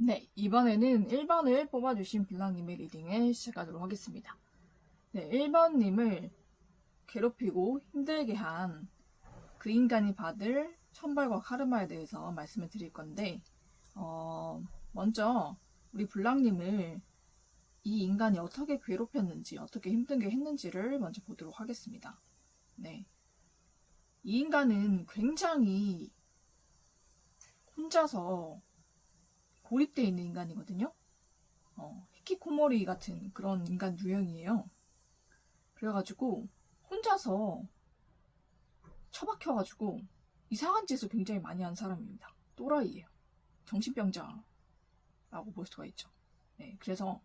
네, 이번에는 1번을 뽑아주신 블랑님의 리딩을 시작하도록 하겠습니다. 네, 1번님을 괴롭히고 힘들게 한 그 인간이 받을 천벌과 카르마에 대해서 말씀을 드릴 건데, 먼저 우리 블랑님을 이 인간이 어떻게 괴롭혔는지, 어떻게 힘들게 했는지를 먼저 보도록 하겠습니다. 네, 이 인간은 굉장히 혼자서 고립되어 있는 인간이거든요. 히키코모리 같은 그런 인간 유형이에요. 그래가지고 혼자서 처박혀가지고 이상한 짓을 굉장히 많이 한 사람입니다. 또라이예요. 정신병자라고 볼 수가 있죠. 네, 그래서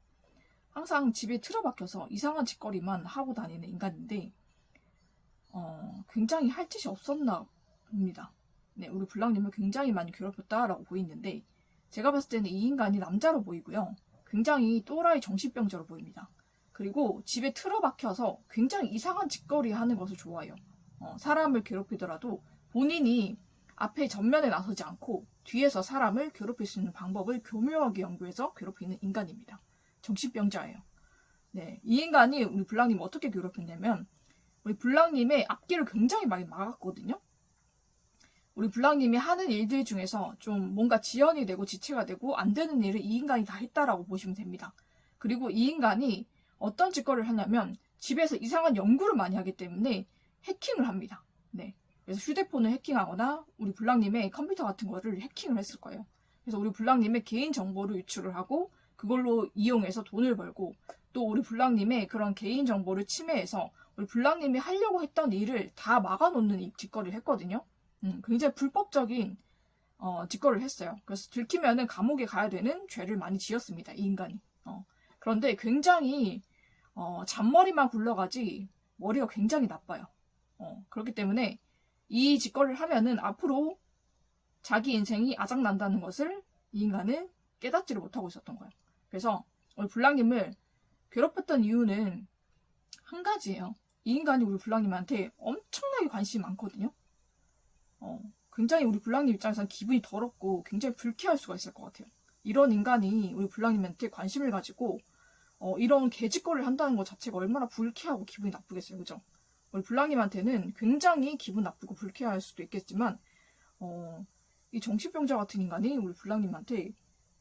항상 집에 틀어박혀서 이상한 짓거리만 하고 다니는 인간인데 굉장히 할 짓이 없었나 봅니다. 네, 우리 블랑님을 굉장히 많이 괴롭혔다라고 보이는데 제가 봤을 때는 이 인간이 남자로 보이고요. 굉장히 또라이 정신병자로 보입니다. 그리고 집에 틀어박혀서 굉장히 이상한 짓거리 하는 것을 좋아해요. 사람을 괴롭히더라도 본인이 앞에 전면에 나서지 않고 뒤에서 사람을 괴롭힐 수 있는 방법을 교묘하게 연구해서 괴롭히는 인간입니다. 정신병자예요. 네, 이 인간이 우리 블랑님을 어떻게 괴롭혔냐면 우리 블랑님의 앞길을 굉장히 많이 막았거든요. 우리 블랑님이 하는 일들 중에서 좀 뭔가 지연이 되고 지체가 되고 안 되는 일을 이 인간이 다 했다라고 보시면 됩니다. 그리고 이 인간이 어떤 짓거리를 하냐면 집에서 이상한 연구를 많이 하기 때문에 해킹을 합니다. 네. 그래서 휴대폰을 해킹하거나 우리 블랑님의 컴퓨터 같은 거를 해킹을 했을 거예요. 그래서 우리 블랑님의 개인 정보를 유출을 하고 그걸로 이용해서 돈을 벌고 또 우리 블랑님의 그런 개인 정보를 침해해서 우리 블랑님이 하려고 했던 일을 다 막아놓는 이 짓거리를 했거든요. 굉장히 불법적인 짓거리를 했어요. 그래서 들키면은 감옥에 가야 되는 죄를 많이 지었습니다. 이 인간이. 그런데 굉장히 잔머리만 굴러가지 머리가 굉장히 나빠요. 그렇기 때문에 이 짓거리를 하면은 앞으로 자기 인생이 아작난다는 것을 이 인간은 깨닫지를 못하고 있었던 거예요. 그래서 우리 블랑님을 괴롭혔던 이유는 한 가지예요. 이 인간이 우리 블랑님한테 엄청나게 관심이 많거든요. 굉장히 우리 블랑님 입장에서는 기분이 더럽고 굉장히 불쾌할 수가 있을 것 같아요. 이런 인간이 우리 블랑님한테 관심을 가지고 이런 개짓거리를 한다는 것 자체가 얼마나 불쾌하고 기분이 나쁘겠어요. 그죠? 우리 블랑님한테는 굉장히 기분 나쁘고 불쾌할 수도 있겠지만 이 정신병자 같은 인간이 우리 블랑님한테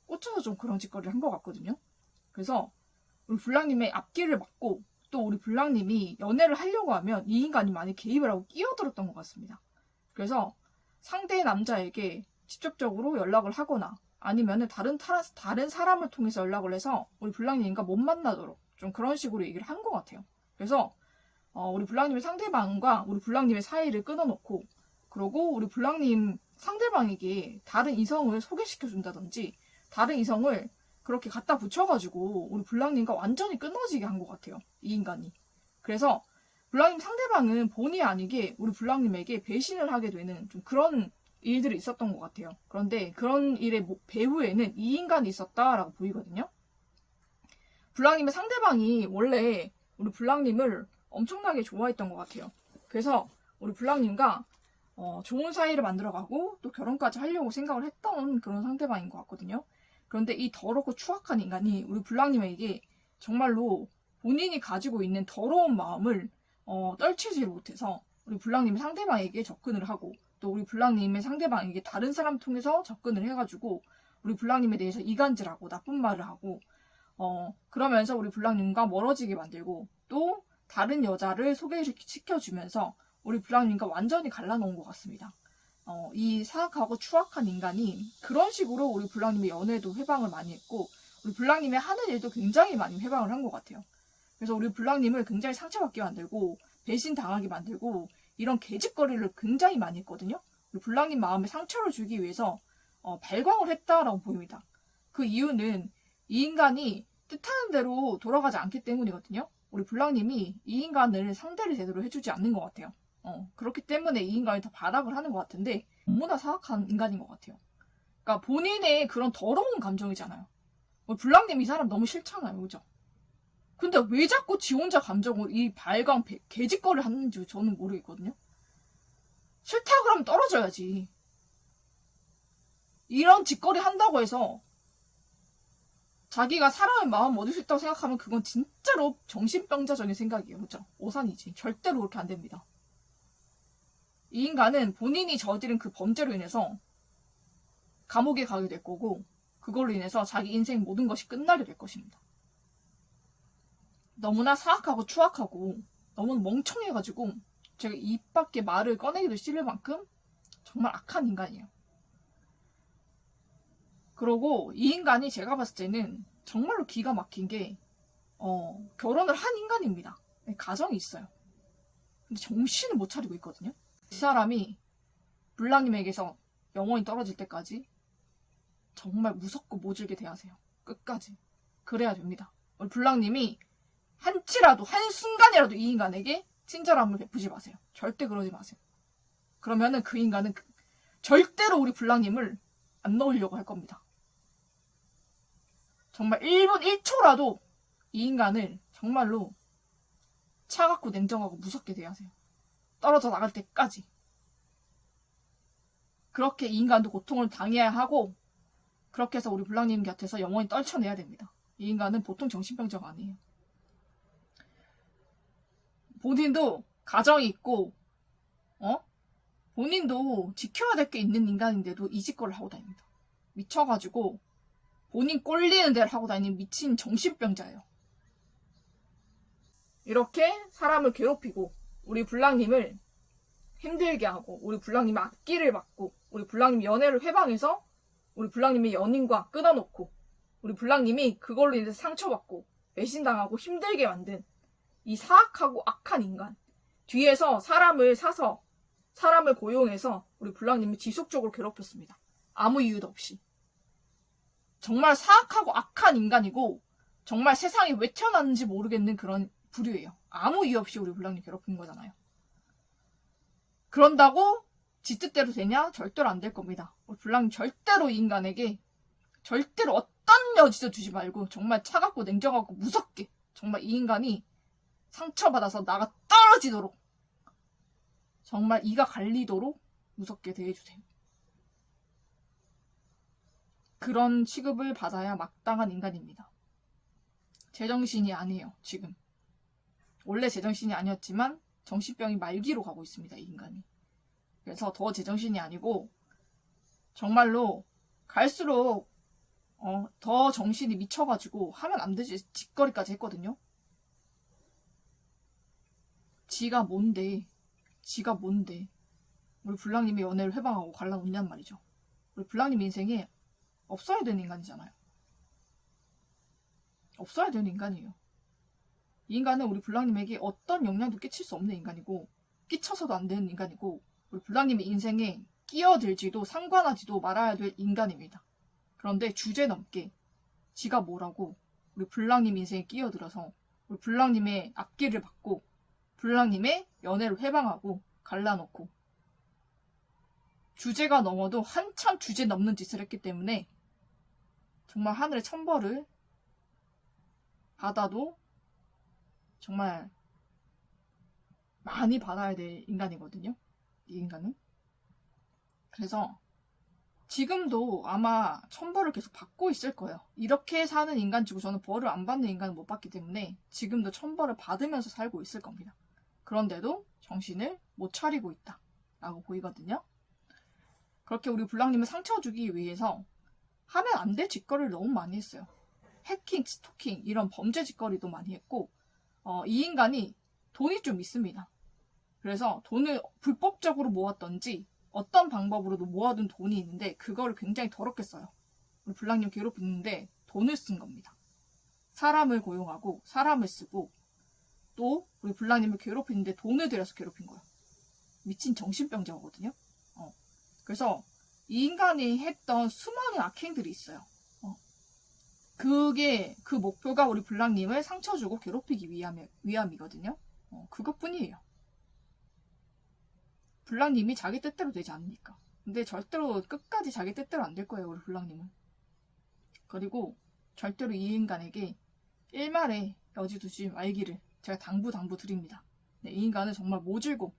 꽂혀서 좀 그런 짓거리를 한 것 같거든요. 그래서 우리 블랑님의 앞길을 막고 또 우리 블랑님이 연애를 하려고 하면 이 인간이 많이 개입을 하고 끼어들었던 것 같습니다. 그래서 상대 남자에게 직접적으로 연락을 하거나 아니면 다른 사람을 통해서 연락을 해서 우리 블랑님과 못 만나도록 좀 그런 식으로 얘기를 한 것 같아요. 그래서 우리 블랑님의 상대방과 우리 블랑님의 사이를 끊어놓고 그러고 우리 블랑님 상대방에게 다른 이성을 소개시켜준다든지 다른 이성을 그렇게 갖다 붙여가지고 우리 블랑님과 완전히 끊어지게 한 것 같아요. 이 인간이. 그래서 블랑님 상대방은 본의 아니게 우리 블랑님에게 배신을 하게 되는 좀 그런 일들이 있었던 것 같아요. 그런데 그런 일의 배후에는 이 인간이 있었다라고 보이거든요. 블랑님의 상대방이 원래 우리 블랑님을 엄청나게 좋아했던 것 같아요. 그래서 우리 블랑님과 좋은 사이를 만들어가고 또 결혼까지 하려고 생각을 했던 그런 상대방인 것 같거든요. 그런데 이 더럽고 추악한 인간이 우리 블랑님에게 정말로 본인이 가지고 있는 더러운 마음을 떨치지를 못해서 우리 블랑님이 상대방에게 접근을 하고 또 우리 블랑님의 상대방에게 다른 사람 통해서 접근을 해가지고 우리 블랑님에 대해서 이간질하고 나쁜 말을 하고 그러면서 우리 블랑님과 멀어지게 만들고 또 다른 여자를 소개시켜주면서 우리 블랑님과 완전히 갈라놓은 것 같습니다. 이 사악하고 추악한 인간이 그런 식으로 우리 블랑님의 연애도 회방을 많이 했고 우리 블랑님의 하는 일도 굉장히 많이 회방을 한 것 같아요. 그래서 우리 블랑님을 굉장히 상처받게 만들고 배신당하게 만들고 이런 개짓거리를 굉장히 많이 했거든요. 우리 블랑님 마음에 상처를 주기 위해서 발광을 했다라고 보입니다. 그 이유는 이 인간이 뜻하는 대로 돌아가지 않기 때문이거든요. 우리 블랑님이 이 인간을 상대를 제대로 해주지 않는 것 같아요. 그렇기 때문에 이 인간이 더 발악을 하는 것 같은데 너무나 사악한 인간인 것 같아요. 그러니까 본인의 그런 더러운 감정이잖아요. 블랑님 이 사람 너무 싫잖아요. 그죠? 근데 왜 자꾸 지 혼자 감정을 이 발광 개짓거리를 하는지 저는 모르겠거든요. 싫다 그러면 떨어져야지. 이런 짓거리 한다고 해서 자기가 사람의 마음 얻을 수 있다고 생각하면 그건 진짜로 정신병자적인 생각이에요. 그죠? 오산이지. 절대로 그렇게 안 됩니다. 이 인간은 본인이 저지른 그 범죄로 인해서 감옥에 가게 될 거고, 그걸로 인해서 자기 인생 모든 것이 끝나게 될 것입니다. 너무나 사악하고 추악하고 너무 멍청해가지고 제가 입 밖에 말을 꺼내기도 싫을 만큼 정말 악한 인간이에요. 그러고 이 인간이 제가 봤을 때는 정말로 기가 막힌 게 결혼을 한 인간입니다. 가정이 있어요. 근데 정신을 못 차리고 있거든요. 이 사람이 불랑님에게서 영원히 떨어질 때까지 정말 무섭고 모질게 대하세요. 끝까지. 그래야 됩니다. 우리 불랑님이 한치라도 한순간이라도 이 인간에게 친절함을 베푸지 마세요. 절대 그러지 마세요. 그러면은 그 인간은 절대로 우리 불랑님을 안 넣으려고 할 겁니다. 정말 1분 1초라도 이 인간을 정말로 차갑고 냉정하고 무섭게 대하세요. 떨어져 나갈 때까지. 그렇게 이 인간도 고통을 당해야 하고, 그렇게 해서 우리 불랑님 곁에서 영원히 떨쳐내야 됩니다. 이 인간은 보통 정신병자가 아니에요. 본인도 가정이 있고, 본인도 지켜야 될 게 있는 인간인데도 이 짓거리를 하고 다닙니다. 미쳐가지고 본인 꼴리는 데를 하고 다니는 미친 정신병자예요. 이렇게 사람을 괴롭히고 우리 불랑님을 힘들게 하고 우리 불랑님의 앞길을 막고 우리 불랑님 연애를 회방해서 우리 불랑님의 연인과 끊어놓고 우리 불랑님이 그걸로 인해서 상처받고 배신당하고 힘들게 만든 이 사악하고 악한 인간, 뒤에서 사람을 사서 사람을 고용해서 우리 불랑님을 지속적으로 괴롭혔습니다. 아무 이유도 없이. 정말 사악하고 악한 인간이고 정말 세상에 왜 태어났는지 모르겠는 그런 부류예요. 아무 이유 없이 우리 불랑님 괴롭힌 거잖아요. 그런다고 지 뜻대로 되냐? 절대로 안 될 겁니다. 우리 불랑님 절대로 이 인간에게 절대로 어떤 여지도 주지 말고 정말 차갑고 냉정하고 무섭게 정말 이 인간이 상처받아서 나가 떨어지도록 정말 이가 갈리도록 무섭게 대해주세요. 그런 취급을 받아야 마땅한 인간입니다. 제정신이 아니에요, 지금. 원래 제정신이 아니었지만 정신병이 말기로 가고 있습니다, 이 인간이. 그래서 더 제정신이 아니고 정말로 갈수록 더 정신이 미쳐가지고 하면 안 되지 짓거리까지 했거든요. 지가 뭔데 우리 불랑님의 연애를 회방하고 갈라놓냔 말이죠. 우리 불랑님 인생에 없어야 되는 인간이잖아요. 없어야 되는 인간이에요. 이 인간은 우리 불랑님에게 어떤 영향도 끼칠 수 없는 인간이고 끼쳐서도 안 되는 인간이고 우리 불랑님의 인생에 끼어들지도 상관하지도 말아야 될 인간입니다. 그런데 주제넘게 지가 뭐라고 우리 불랑님 인생에 끼어들어서 우리 불랑님의 앞길을 받고 불랑님의 연애를 회방하고 갈라놓고 주제가 넘어도 한참 주제 넘는 짓을 했기 때문에 정말 하늘의 천벌을 받아도 정말 많이 받아야 될 인간이거든요. 이 인간은. 그래서 지금도 아마 천벌을 계속 받고 있을 거예요. 이렇게 사는 인간치고 저는 벌을 안 받는 인간은 못 받기 때문에 지금도 천벌을 받으면서 살고 있을 겁니다. 그런데도 정신을 못 차리고 있다 라고 보이거든요. 그렇게 우리 불랑님을 상처 주기 위해서 하면 안 될 짓거리를 너무 많이 했어요. 해킹, 스토킹 이런 범죄 짓거리도 많이 했고 이 인간이 돈이 좀 있습니다. 그래서 돈을 불법적으로 모았던지 어떤 방법으로도 모아둔 돈이 있는데 그거를 굉장히 더럽게 써요. 우리 불랑님 괴롭히는데 돈을 쓴 겁니다. 사람을 고용하고 사람을 쓰고 또 우리 불랑님을 괴롭히는데 돈을 들여서 괴롭힌 거예요. 미친 정신병자거든요. 그래서 이 인간이 했던 수많은 악행들이 있어요. 그 목표가 우리 불랑님을 상처 주고 괴롭히기 위함이거든요. 그것뿐이에요. 불랑님이 자기 뜻대로 되지 않으니까. 근데 절대로 끝까지 자기 뜻대로 안 될 거예요, 우리 불랑님은. 그리고 절대로 이 인간에게 일말의 여지 두지 말기를 제가 당부 드립니다. 네, 이 인간은 정말 모질고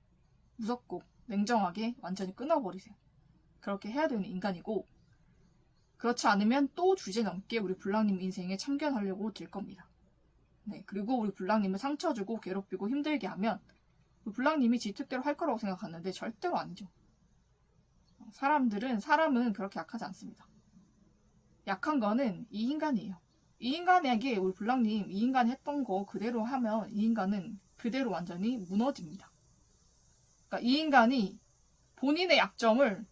무섭고 냉정하게 완전히 끊어버리세요. 그렇게 해야 되는 인간이고 그렇지 않으면 또 주제넘게 우리 불랑님 인생에 참견하려고 들 겁니다. 네, 그리고 우리 불랑님을 상처 주고 괴롭히고 힘들게 하면 우리 불랑님이 지 뜻대로 할 거라고 생각하는데 절대로 아니죠. 사람은 그렇게 약하지 않습니다. 약한 거는 이 인간이에요. 이 인간에게 우리 불랑님 이 인간이 했던 거 그대로 하면 이 인간은 그대로 완전히 무너집니다. 그러니까 이 인간이 본인의 약점을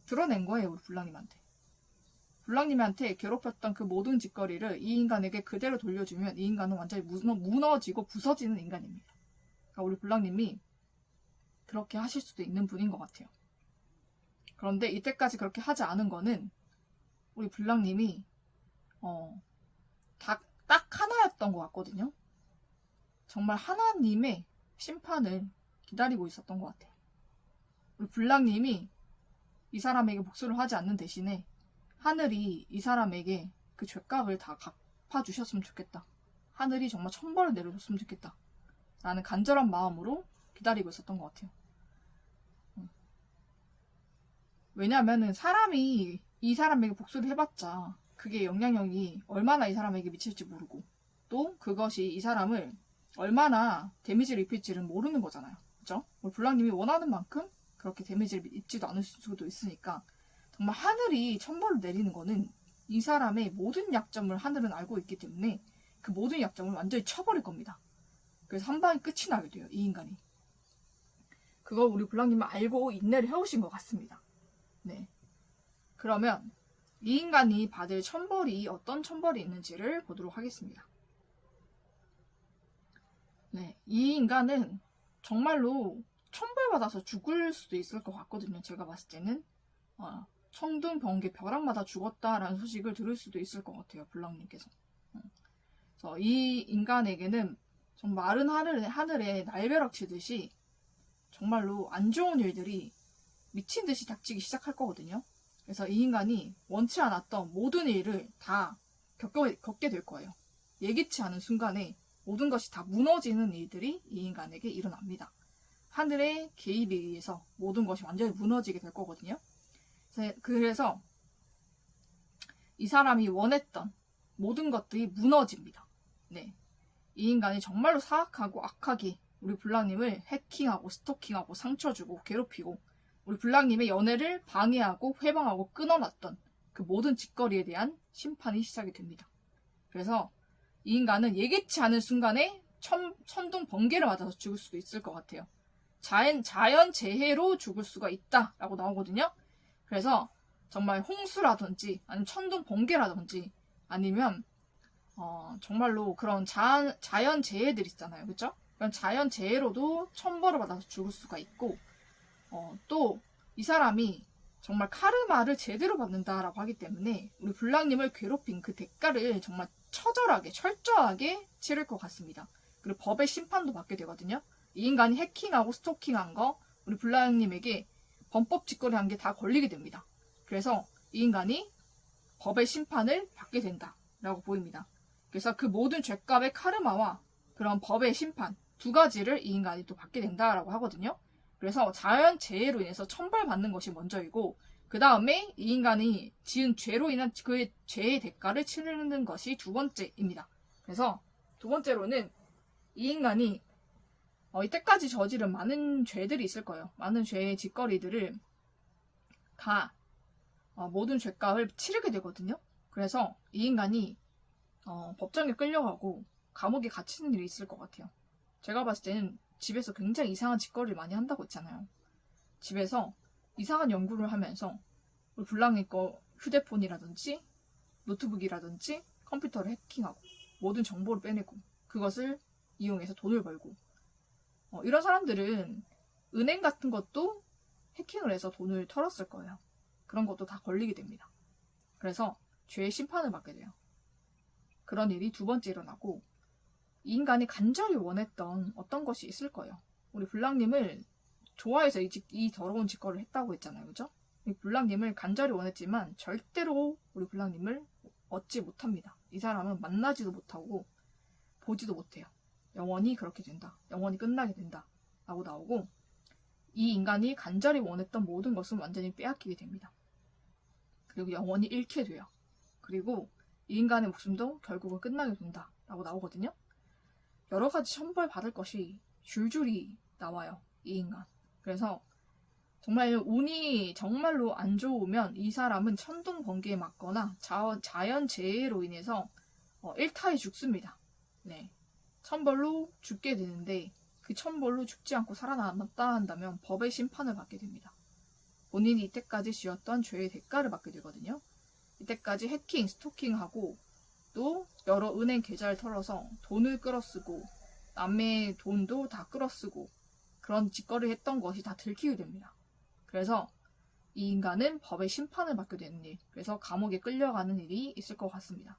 드러낸 거예요. 우리 불랑님한테. 불랑님한테 괴롭혔던 그 모든 짓거리를 이 인간에게 그대로 돌려주면 이 인간은 완전히 무너지고 부서지는 인간입니다. 그러니까 우리 불랑님이 그렇게 하실 수도 있는 분인 것 같아요. 그런데 이때까지 그렇게 하지 않은 거는 우리 불랑님이 딱 하나였던 것 같거든요. 정말 하나님의 심판을 기다리고 있었던 것 같아요. 우리 불랑님이 이 사람에게 복수를 하지 않는 대신에 하늘이 이 사람에게 그 죄값을 다 갚아주셨으면 좋겠다. 하늘이 정말 천벌을 내려줬으면 좋겠다. 라는 간절한 마음으로 기다리고 있었던 것 같아요. 왜냐하면 사람이 이 사람에게 복수를 해봤자 그게 영향력이 얼마나 이 사람에게 미칠지 모르고 또 그것이 이 사람을 얼마나 데미지를 입힐지를 모르는 거잖아요. 그죠? 불랑님이 원하는 만큼 그렇게 데미지를 입지도 않을 수도 있으니까 정말 하늘이 천벌을 내리는 거는 이 사람의 모든 약점을 하늘은 알고 있기 때문에 그 모든 약점을 완전히 쳐버릴 겁니다. 그래서 한 방에 끝이 나게 돼요. 이 인간이. 그걸 우리 불랑님은 알고 인내를 해오신 것 같습니다. 네. 그러면 이 인간이 받을 천벌이 어떤 천벌이 있는지를 보도록 하겠습니다. 네. 이 인간은 정말로 천벌받아서 죽을 수도 있을 것 같거든요. 제가 봤을 때는. 청둥, 번개, 벼락마다 죽었다라는 소식을 들을 수도 있을 것 같아요. 불랑님께서. 그래서 이 인간에게는 좀 마른 하늘에 날벼락 치듯이 정말로 안 좋은 일들이 미친 듯이 닥치기 시작할 거거든요. 그래서 이 인간이 원치 않았던 모든 일을 다 겪게 될 거예요. 예기치 않은 순간에 모든 것이 다 무너지는 일들이 이 인간에게 일어납니다. 하늘의 개입에 의해서 모든 것이 완전히 무너지게 될 거거든요. 그래서 이 사람이 원했던 모든 것들이 무너집니다. 네. 이 인간이 정말로 사악하고 악하게 우리 불랑님을 해킹하고 스토킹하고 상처 주고 괴롭히고 우리 불랑님의 연애를 방해하고 회방하고 끊어놨던 그 모든 짓거리에 대한 심판이 시작이 됩니다. 그래서 이 인간은 예기치 않은 순간에 천둥 번개를 맞아서 죽을 수도 있을 것 같아요. 자연재해로 죽을 수가 있다라고 나오거든요. 그래서 정말 홍수라든지 아니면 천둥 번개라든지 아니면 정말로 그런 자연재해들 있잖아요. 그렇죠? 그런 자연재해로도 천벌을 받아서 죽을 수가 있고 또 이 사람이 정말 카르마를 제대로 받는다라고 하기 때문에 우리 불랑님을 괴롭힌 그 대가를 정말 처절하게 철저하게 치를 것 같습니다. 그리고 법의 심판도 받게 되거든요. 이 인간이 해킹하고 스토킹한 거 우리 불랑님에게 범법 짓거리 한 게 다 걸리게 됩니다. 그래서 이 인간이 법의 심판을 받게 된다라고 보입니다. 그래서 그 모든 죄값의 카르마와 그런 법의 심판 두 가지를 이 인간이 또 받게 된다라고 하거든요. 그래서 자연재해로 인해서 천벌받는 것이 먼저이고 그 다음에 이 인간이 지은 죄로 인한 그의 죄의 대가를 치르는 것이 두 번째입니다. 그래서 두 번째로는 이 인간이 이때까지 저지른 많은 죄들이 있을 거예요. 많은 죄의 짓거리들을 다 모든 죄값을 치르게 되거든요. 그래서 이 인간이 법정에 끌려가고 감옥에 갇히는 일이 있을 것 같아요. 제가 봤을 때는 집에서 굉장히 이상한 짓거리를 많이 한다고 했잖아요. 집에서 이상한 연구를 하면서 불량의 거 휴대폰이라든지 노트북이라든지 컴퓨터를 해킹하고 모든 정보를 빼내고 그것을 이용해서 돈을 벌고 이런 사람들은 은행 같은 것도 해킹을 해서 돈을 털었을 거예요. 그런 것도 다 걸리게 됩니다. 그래서 죄의 심판을 받게 돼요. 그런 일이 두 번째 일어나고 이 인간이 간절히 원했던 어떤 것이 있을 거예요. 우리 불랑님을 좋아해서 이 더러운 짓거리를 했다고 했잖아요. 그죠? 이 불랑님을 간절히 원했지만 절대로 우리 불랑님을 얻지 못합니다. 이 사람은 만나지도 못하고 보지도 못해요. 영원히 그렇게 된다. 영원히 끝나게 된다. 라고 나오고 이 인간이 간절히 원했던 모든 것은 완전히 빼앗기게 됩니다. 그리고 영원히 잃게 돼요. 그리고 이 인간의 목숨도 결국은 끝나게 된다 라고 나오거든요. 여러 가지 천벌 받을 것이 줄줄이 나와요. 이 인간. 그래서 정말 운이 정말로 안 좋으면 이 사람은 천둥 번개에 맞거나 자연재해로 인해서 일타에 죽습니다. 네. 천벌로 죽게 되는데 그 천벌로 죽지 않고 살아남았다 한다면 법의 심판을 받게 됩니다. 본인이 이때까지 지었던 죄의 대가를 받게 되거든요. 이때까지 해킹, 스토킹하고 또 여러 은행 계좌를 털어서 돈을 끌어쓰고 남의 돈도 다 끌어쓰고 그런 짓거리를 했던 것이 다 들키게 됩니다. 그래서 이 인간은 법의 심판을 받게 되는 일, 그래서 감옥에 끌려가는 일이 있을 것 같습니다.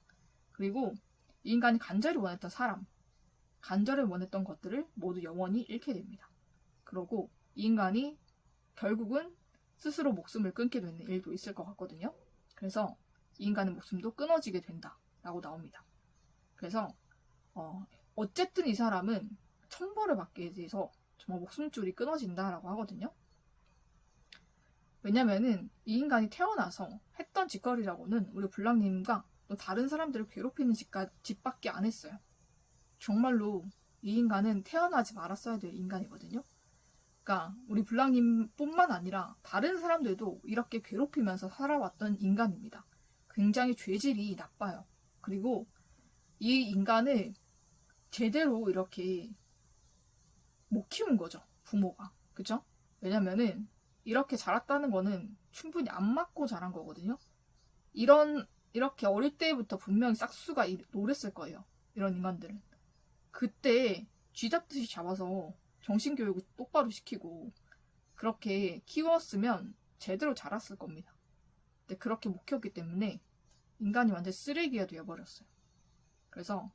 그리고 이 인간이 간절히 원했던 사람, 간절히 원했던 것들을 모두 영원히 잃게 됩니다. 그리고 이 인간이 결국은 스스로 목숨을 끊게 되는 일도 있을 것 같거든요. 그래서 이 인간의 목숨도 끊어지게 된다라고 나옵니다. 그래서 어쨌든 이 사람은 천벌을 받게 돼서 정말 목숨줄이 끊어진다라고 하거든요. 왜냐면은 이 인간이 태어나서 했던 짓거리라고는 우리 블랑님과 또 다른 사람들을 괴롭히는 짓밖에 안 했어요. 정말로 이 인간은 태어나지 말았어야 될 인간이거든요. 그러니까 우리 블랑님뿐만 아니라 다른 사람들도 이렇게 괴롭히면서 살아왔던 인간입니다. 굉장히 죄질이 나빠요. 그리고 이 인간을 제대로 이렇게 못 키운 거죠. 부모가. 그죠? 왜냐면은 이렇게 자랐다는 거는 충분히 안 맞고 자란 거거든요. 이렇게 어릴 때부터 분명히 싹수가 노랬을 거예요. 이런 인간들은. 그때 쥐잡듯이 잡아서 정신교육을 똑바로 시키고 그렇게 키웠으면 제대로 자랐을 겁니다. 근데 그렇게 못 키웠기 때문에 인간이 완전 쓰레기가 되어버렸어요. 그래서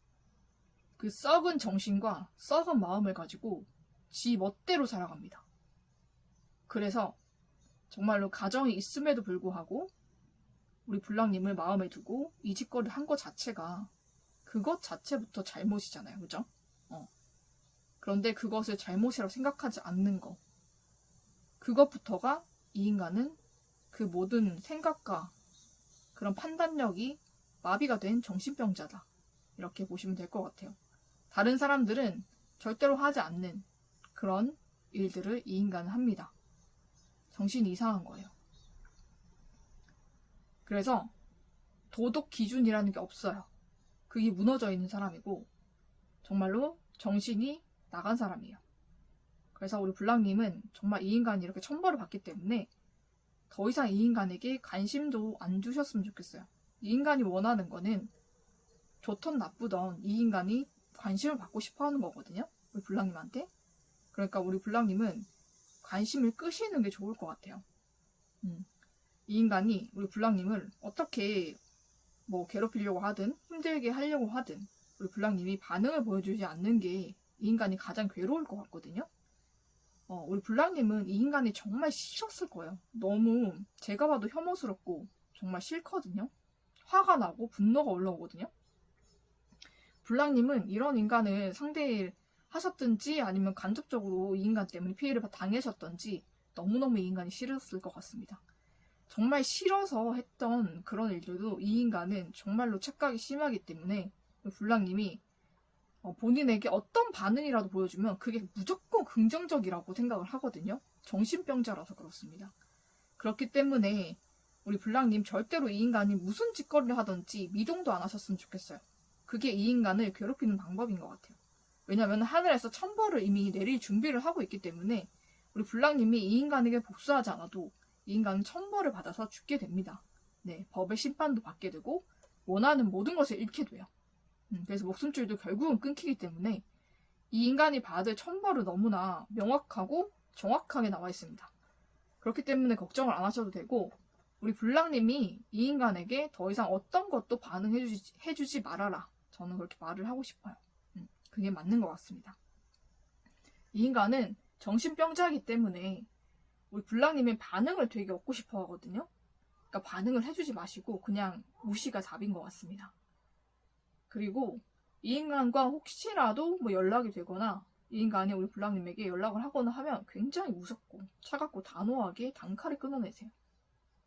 그 썩은 정신과 썩은 마음을 가지고 지 멋대로 살아갑니다. 그래서 정말로 가정이 있음에도 불구하고 우리 블랑님을 마음에 두고 이 짓거리를 한 것 자체가 그것 자체부터 잘못이잖아요. 그죠? 그런데 그것을 잘못이라고 생각하지 않는 거. 그것부터가 이 인간은 그 모든 생각과 그런 판단력이 마비가 된 정신병자다. 이렇게 보시면 될 것 같아요. 다른 사람들은 절대로 하지 않는 그런 일들을 이 인간은 합니다. 정신이 이상한 거예요. 그래서 도덕 기준이라는 게 없어요. 그게 무너져 있는 사람이고 정말로 정신이 나간 사람이에요. 그래서 우리 블랑님은 정말 이 인간이 이렇게 천벌을 받기 때문에 더 이상 이 인간에게 관심도 안 주셨으면 좋겠어요. 이 인간이 원하는 거는 좋던 나쁘던 이 인간이 관심을 받고 싶어 하는 거거든요. 우리 블랑님한테. 그러니까 우리 블랑님은 관심을 끄시는 게 좋을 것 같아요. 이 인간이 우리 블랑님을 어떻게 괴롭히려고 하든 힘들게 하려고 하든 우리 블랑님이 반응을 보여주지 않는 게 이 인간이 가장 괴로울 것 같거든요. 우리 블랑님은 이 인간이 정말 싫었을 거예요. 너무 제가 봐도 혐오스럽고 정말 싫거든요. 화가 나고 분노가 올라오거든요. 블랑님은 이런 인간을 상대하셨든지 아니면 간접적으로 이 인간 때문에 피해를 당하셨던지 너무너무 이 인간이 싫었을 것 같습니다. 정말 싫어서 했던 그런 일들도 이 인간은 정말로 착각이 심하기 때문에 블랑님이 본인에게 어떤 반응이라도 보여주면 그게 무조건 긍정적이라고 생각을 하거든요. 정신병자라서 그렇습니다. 그렇기 때문에 우리 블랑님 절대로 이 인간이 무슨 짓거리를 하든지 미동도 안 하셨으면 좋겠어요. 그게 이 인간을 괴롭히는 방법인 것 같아요. 왜냐하면 하늘에서 천벌을 이미 내릴 준비를 하고 있기 때문에 우리 블랑님이 이 인간에게 복수하지 않아도 이 인간은 천벌을 받아서 죽게 됩니다. 네, 법의 심판도 받게 되고 원하는 모든 것을 잃게 돼요. 그래서 목숨줄도 결국은 끊기기 때문에 이 인간이 받을 천벌은 너무나 명확하고 정확하게 나와 있습니다. 그렇기 때문에 걱정을 안 하셔도 되고 우리 블랑님이 이 인간에게 더 이상 어떤 것도 반응해주지 말아라. 저는 그렇게 말을 하고 싶어요. 그게 맞는 것 같습니다. 이 인간은 정신병자이기 때문에 우리 블랑님의 반응을 되게 얻고 싶어 하거든요. 그러니까 반응을 해주지 마시고 그냥 무시가 답인 것 같습니다. 그리고 이 인간과 혹시라도 연락이 되거나 이 인간이 우리 블랑님에게 연락을 하거나 하면 굉장히 무섭고 차갑고 단호하게 단칼에 끊어내세요.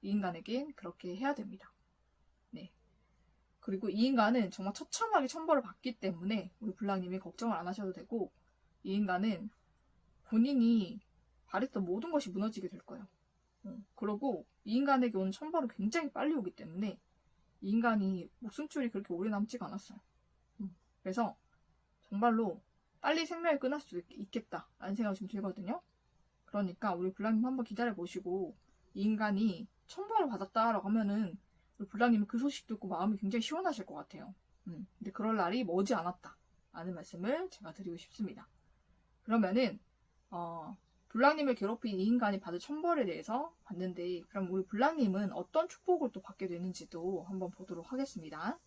이 인간에겐 그렇게 해야 됩니다. 네. 그리고 이 인간은 정말 처참하게 천벌을 받기 때문에 우리 블랑님이 걱정을 안 하셔도 되고, 이 인간은 본인이 바랬던 모든 것이 무너지게 될 거예요. 그리고 이 인간에게 온 천벌은 굉장히 빨리 오기 때문에 이 인간이 목숨줄이 그렇게 오래 남지가 않았어요. 그래서 정말로 빨리 생명이 끝날 수도 있겠다라는 생각이 좀 들거든요. 그러니까 우리 블랑님 한번 기다려보시고, 이 인간이 천벌을 받았다라고 하면은 우리 블랑님이 그 소식 듣고 마음이 굉장히 시원하실 것 같아요. 근데 그럴 날이 머지 않았다 라는 말씀을 제가 드리고 싶습니다. 그러면은 블랑님을 괴롭힌 이 인간이 받을 천벌에 대해서 봤는데, 그럼 우리 블랑님은 어떤 축복을 또 받게 되는지도 한번 보도록 하겠습니다.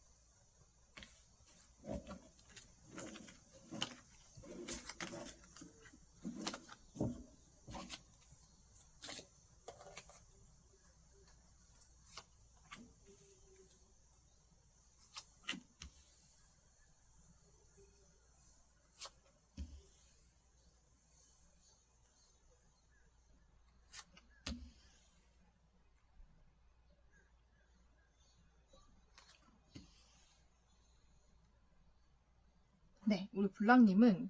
네, 우리 블랑님은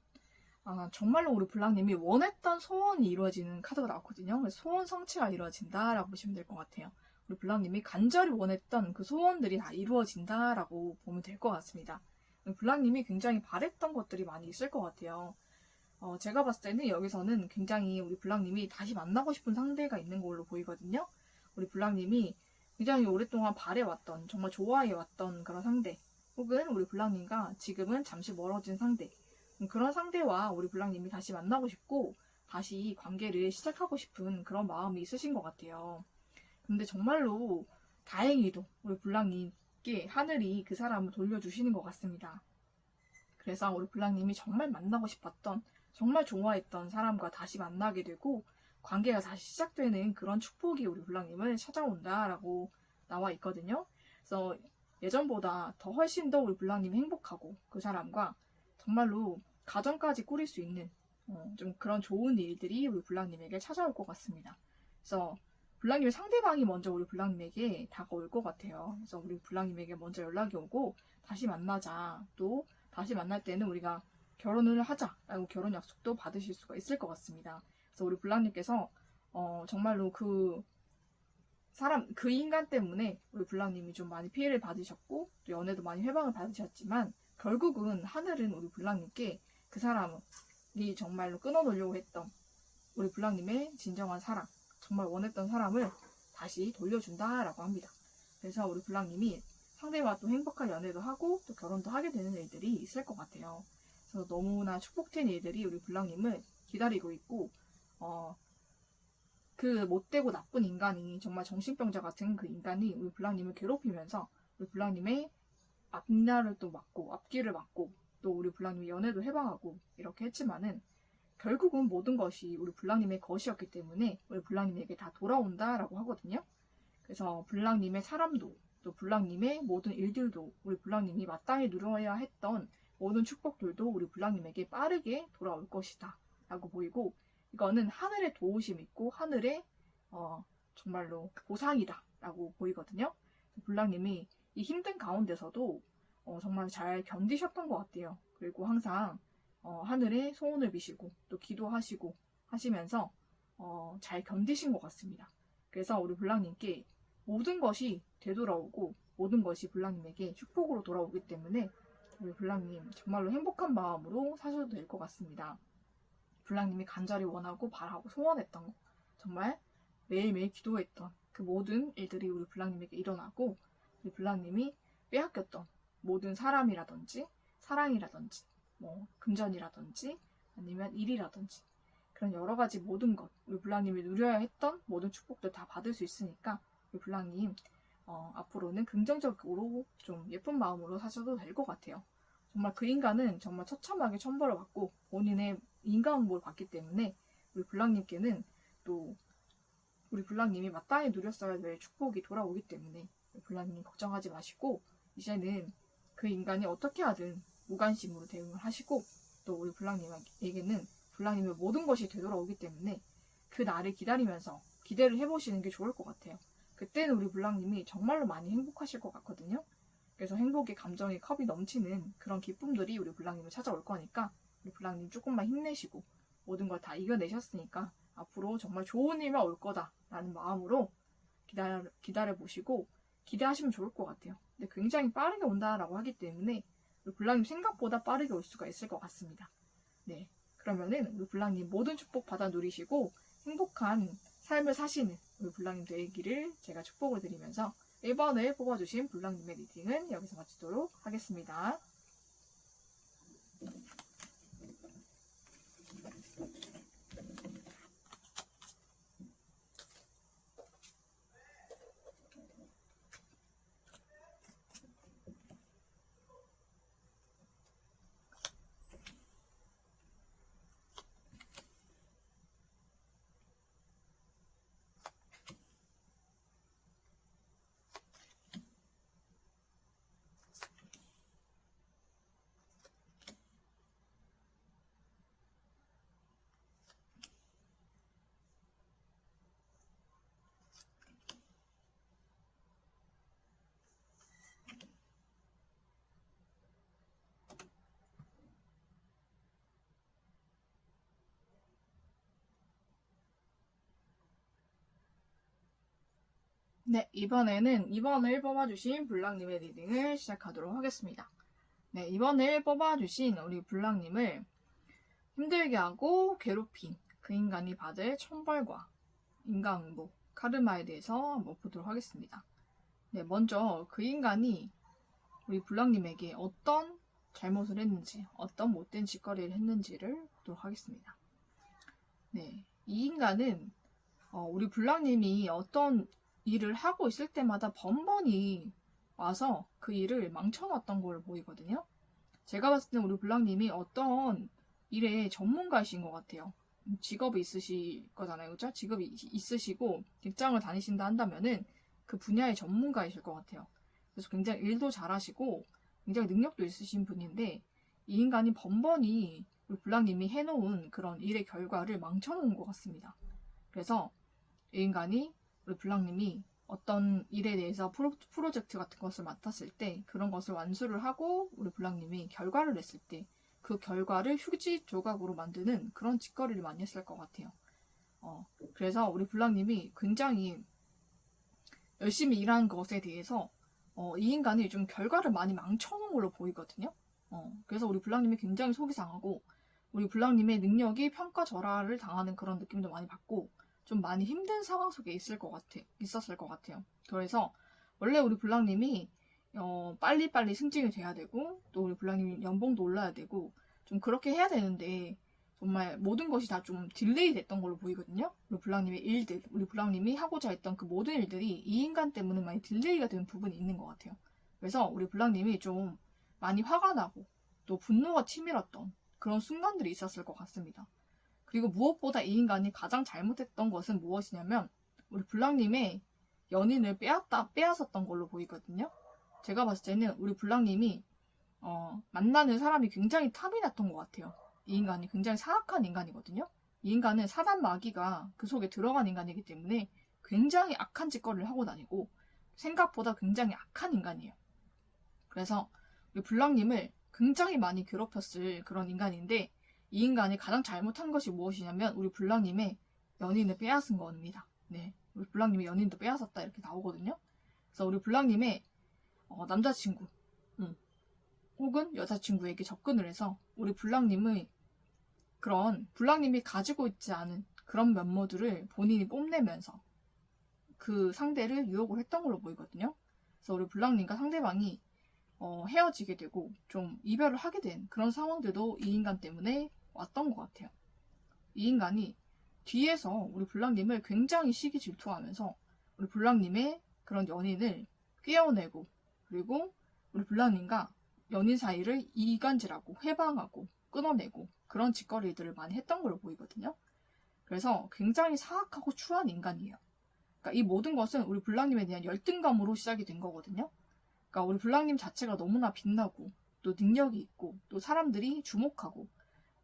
정말로 우리 블랑님이 원했던 소원이 이루어지는 카드가 나왔거든요. 그래서 소원 성취가 이루어진다라고 보시면 될 것 같아요. 우리 블랑님이 간절히 원했던 그 소원들이 다 이루어진다라고 보면 될 것 같습니다. 블랑님이 굉장히 바랬던 것들이 많이 있을 것 같아요. 제가 봤을 때는 여기서는 굉장히 우리 블랑님이 다시 만나고 싶은 상대가 있는 걸로 보이거든요. 우리 블랑님이 굉장히 오랫동안 바래왔던, 정말 좋아해왔던 그런 상대, 혹은 우리 블랑님과 지금은 잠시 멀어진 상대, 그런 상대와 우리 블랑님이 다시 만나고 싶고 다시 관계를 시작하고 싶은 그런 마음이 있으신 것 같아요. 근데 정말로 다행히도 우리 블랑님께 하늘이 그 사람을 돌려주시는 것 같습니다. 그래서 우리 블랑님이 정말 만나고 싶었던, 정말 좋아했던 사람과 다시 만나게 되고 관계가 다시 시작되는 그런 축복이 우리 블랑님을 찾아온다라고 나와 있거든요. 그래서 예전보다 더 훨씬 더 우리 블랑님이 행복하고 그 사람과 정말로 가정까지 꾸릴 수 있는 좀 그런 좋은 일들이 우리 블랑님에게 찾아올 것 같습니다. 그래서 블랑님의 상대방이 먼저 우리 블랑님에게 다가올 것 같아요. 그래서 우리 블랑님에게 먼저 연락이 오고 다시 만나자, 또 다시 만날 때는 우리가 결혼을 하자라고 결혼 약속도 받으실 수가 있을 것 같습니다. 그래서 우리 블랑님께서 정말로 그 인간 때문에 우리 블랑님이 좀 많이 피해를 받으셨고 또 연애도 많이 회방을 받으셨지만, 결국은 하늘은 우리 블랑님께 그 사람이 정말로 끊어놓으려고 했던 우리 블랑님의 진정한 사랑, 정말 원했던 사람을 다시 돌려준다라고 합니다. 그래서 우리 블랑님이 상대와 또 행복한 연애도 하고 또 결혼도 하게 되는 일들이 있을 것 같아요. 그래서 너무나 축복된 일들이 우리 블랑님을 기다리고 있고, 그 못되고 나쁜 인간이, 정말 정신병자 같은 그 인간이 우리 블랑님을 괴롭히면서 우리 블랑님의 앞날을 또 막고 앞길을 막고 또 우리 블랑님이 연애도 해방하고 이렇게 했지만은, 결국은 모든 것이 우리 블랑님의 것이었기 때문에 우리 블랑님에게 다 돌아온다라고 하거든요. 그래서 블랑님의 사람도 또 블랑님의 모든 일들도 우리 블랑님이 마땅히 누려야 했던 모든 축복들도 우리 블랑님에게 빠르게 돌아올 것이다 라고 보이고, 이거는 하늘의 도우심이 있고 하늘의 정말로 보상이다 라고 보이거든요. 블랑님이 이 힘든 가운데서도 정말 잘 견디셨던 것 같아요. 그리고 항상 하늘에 소원을 비시고 또 기도하시고 하시면서 잘 견디신 것 같습니다. 그래서 우리 블랑님께 모든 것이 되돌아오고 모든 것이 블랑님에게 축복으로 돌아오기 때문에 우리 블랑님 정말로 행복한 마음으로 사셔도 될 것 같습니다. 블랑님이 간절히 원하고 바라고 소원했던 거, 정말 매일매일 기도했던 그 모든 일들이 우리 블랑님에게 일어나고, 우리 블랑님이 빼앗겼던 모든 사람이라든지 사랑이라든지 뭐 금전이라든지 아니면 일이라든지 그런 여러 가지 모든 것, 우리 블랑님이 누려야 했던 모든 축복들 다 받을 수 있으니까 우리 블랑님 앞으로는 긍정적으로 좀 예쁜 마음으로 사셔도 될 것 같아요. 정말 그 인간은 정말 처참하게 천벌을 받고 본인의 인간응보를 받기 때문에 우리 블랑님께는 또 우리 블랑님이 마땅히 누렸어야 될 축복이 돌아오기 때문에 블랑님 걱정하지 마시고, 이제는 그 인간이 어떻게 하든 무관심으로 대응을 하시고, 또 우리 블랑님에게는 블랑님의 모든 것이 되돌아오기 때문에 그 날을 기다리면서 기대를 해보시는 게 좋을 것 같아요. 그때는 우리 블랑님이 정말로 많이 행복하실 것 같거든요. 그래서 행복의 감정의 컵이 넘치는 그런 기쁨들이 우리 블랑님을 찾아올 거니까 우리 블랑님 조금만 힘내시고 모든 걸 다 이겨내셨으니까 앞으로 정말 좋은 일만 올 거다라는 마음으로 기다려 보시고 기대하시면 좋을 것 같아요. 근데 굉장히 빠르게 온다라고 하기 때문에 우리 블랑님 생각보다 빠르게 올 수가 있을 것 같습니다. 네, 그러면은 우리 블랑님 모든 축복 받아 누리시고 행복한 삶을 사시는 우리 블랑님 되기를 제가 축복을 드리면서 1번을 뽑아주신 블랑님의 리딩은 여기서 마치도록 하겠습니다. 네, 이번에는 2번을 뽑아주신 블랑님의 리딩을 시작하도록 하겠습니다. 네, 이번을 뽑아주신 우리 블랑님을 힘들게 하고 괴롭힌 그 인간이 받을 천벌과 인과응보, 카르마에 대해서 한번 보도록 하겠습니다. 네, 먼저 그 인간이 우리 블랑님에게 어떤 잘못을 했는지, 어떤 못된 짓거리를 했는지를 보도록 하겠습니다. 네, 이 인간은 우리 블랑님이 어떤 일을 하고 있을 때마다 번번이 와서 그 일을 망쳐놨던 걸로 보이거든요. 제가 봤을 때 우리 블랑님이 어떤 일에 전문가이신 것 같아요. 직업이 있으실 거잖아요. 그죠? 직업이 있으시고 직장을 다니신다 한다면은 그 분야의 전문가이실 것 같아요. 그래서 굉장히 일도 잘하시고 굉장히 능력도 있으신 분인데 이 인간이 번번이 우리 블랑님이 해놓은 그런 일의 결과를 망쳐놓은 것 같습니다. 그래서 이 인간이 우리 블랑님이 어떤 일에 대해서 프로젝트 같은 것을 맡았을 때 그런 것을 완수를 하고 우리 블랑님이 결과를 냈을 때 그 결과를 휴지 조각으로 만드는 그런 짓거리를 많이 했을 것 같아요. 그래서 우리 블랑님이 굉장히 열심히 일한 것에 대해서 이 인간이 좀 결과를 많이 망쳐놓은 걸로 보이거든요. 그래서 우리 블랑님이 굉장히 속이 상하고 우리 블랑님의 능력이 평가절하를 당하는 그런 느낌도 많이 받고 좀 많이 힘든 상황 속에 있었을 것 같아요. 그래서 원래 우리 블랑님이 빨리빨리 승진이 돼야 되고 또 우리 블랑님이 연봉도 올라야 되고 좀 그렇게 해야 되는데 정말 모든 것이 다 좀 딜레이 됐던 걸로 보이거든요. 우리 블랑님의 일들, 우리 블랑님이 하고자 했던 그 모든 일들이 이 인간 때문에 많이 딜레이가 된 부분이 있는 것 같아요. 그래서 우리 블랑님이 좀 많이 화가 나고 또 분노가 치밀었던 그런 순간들이 있었을 것 같습니다. 그리고 무엇보다 이 인간이 가장 잘못했던 것은 무엇이냐면 우리 블랑님의 연인을 빼앗았던 걸로 보이거든요. 제가 봤을 때는 우리 블랑님이 만나는 사람이 굉장히 탐이 났던 것 같아요. 이 인간이 굉장히 사악한 인간이거든요. 이 인간은 사단 마귀가 그 속에 들어간 인간이기 때문에 굉장히 악한 짓거리를 하고 다니고 생각보다 굉장히 악한 인간이에요. 그래서 우리 블랑님을 굉장히 많이 괴롭혔을 그런 인간인데 이 인간이 가장 잘못한 것이 무엇이냐면 우리 블랑님의 연인을 빼앗은 겁니다. 네, 우리 블랑님의 연인도 빼앗았다 이렇게 나오거든요. 그래서 우리 블랑님의 남자친구 혹은 여자친구에게 접근을 해서 우리 블랑님이 가지고 있지 않은 그런 면모들을 본인이 뽐내면서 그 상대를 유혹을 했던 걸로 보이거든요. 그래서 우리 블랑님과 상대방이 헤어지게 되고 좀 이별을 하게 된 그런 상황들도 이 인간 때문에 왔던 것 같아요. 이 인간이 뒤에서 우리 블랑님을 굉장히 시기 질투하면서 우리 블랑님의 그런 연인을 꿰어내고 그리고 우리 블랑님과 연인 사이를 이간질하고 해방하고 끊어내고 그런 짓거리들을 많이 했던 걸로 보이거든요. 그래서 굉장히 사악하고 추한 인간이에요. 그러니까 이 모든 것은 우리 블랑님에 대한 열등감으로 시작이 된 거거든요. 그러니까 우리 블랑님 자체가 너무나 빛나고 또 능력이 있고 또 사람들이 주목하고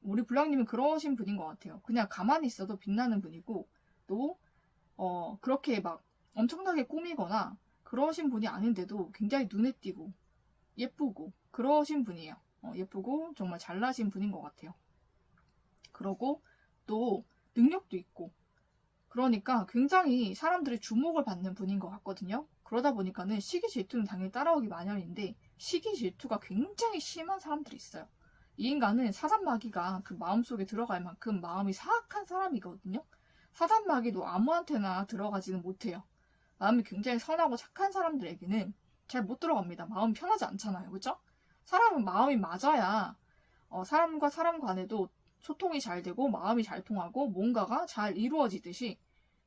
우리 블랑님은 그러신 분인 것 같아요. 그냥 가만히 있어도 빛나는 분이고 또 그렇게 막 엄청나게 꾸미거나 그러신 분이 아닌데도 굉장히 눈에 띄고 예쁘고 그러신 분이에요. 예쁘고 정말 잘나신 분인 것 같아요. 그러고 또 능력도 있고 그러니까 굉장히 사람들의 주목을 받는 분인 것 같거든요. 그러다 보니까는 시기 질투는 당연히 따라오기 마련인데 시기 질투가 굉장히 심한 사람들이 있어요. 이 인간은 사단마귀가 그 마음속에 들어갈 만큼 마음이 사악한 사람이거든요. 사단마귀도 아무한테나 들어가지는 못해요. 마음이 굉장히 선하고 착한 사람들에게는 잘 못 들어갑니다. 마음이 편하지 않잖아요. 그죠? 사람은 마음이 맞아야 사람과 사람 간에도 소통이 잘 되고 마음이 잘 통하고 뭔가가 잘 이루어지듯이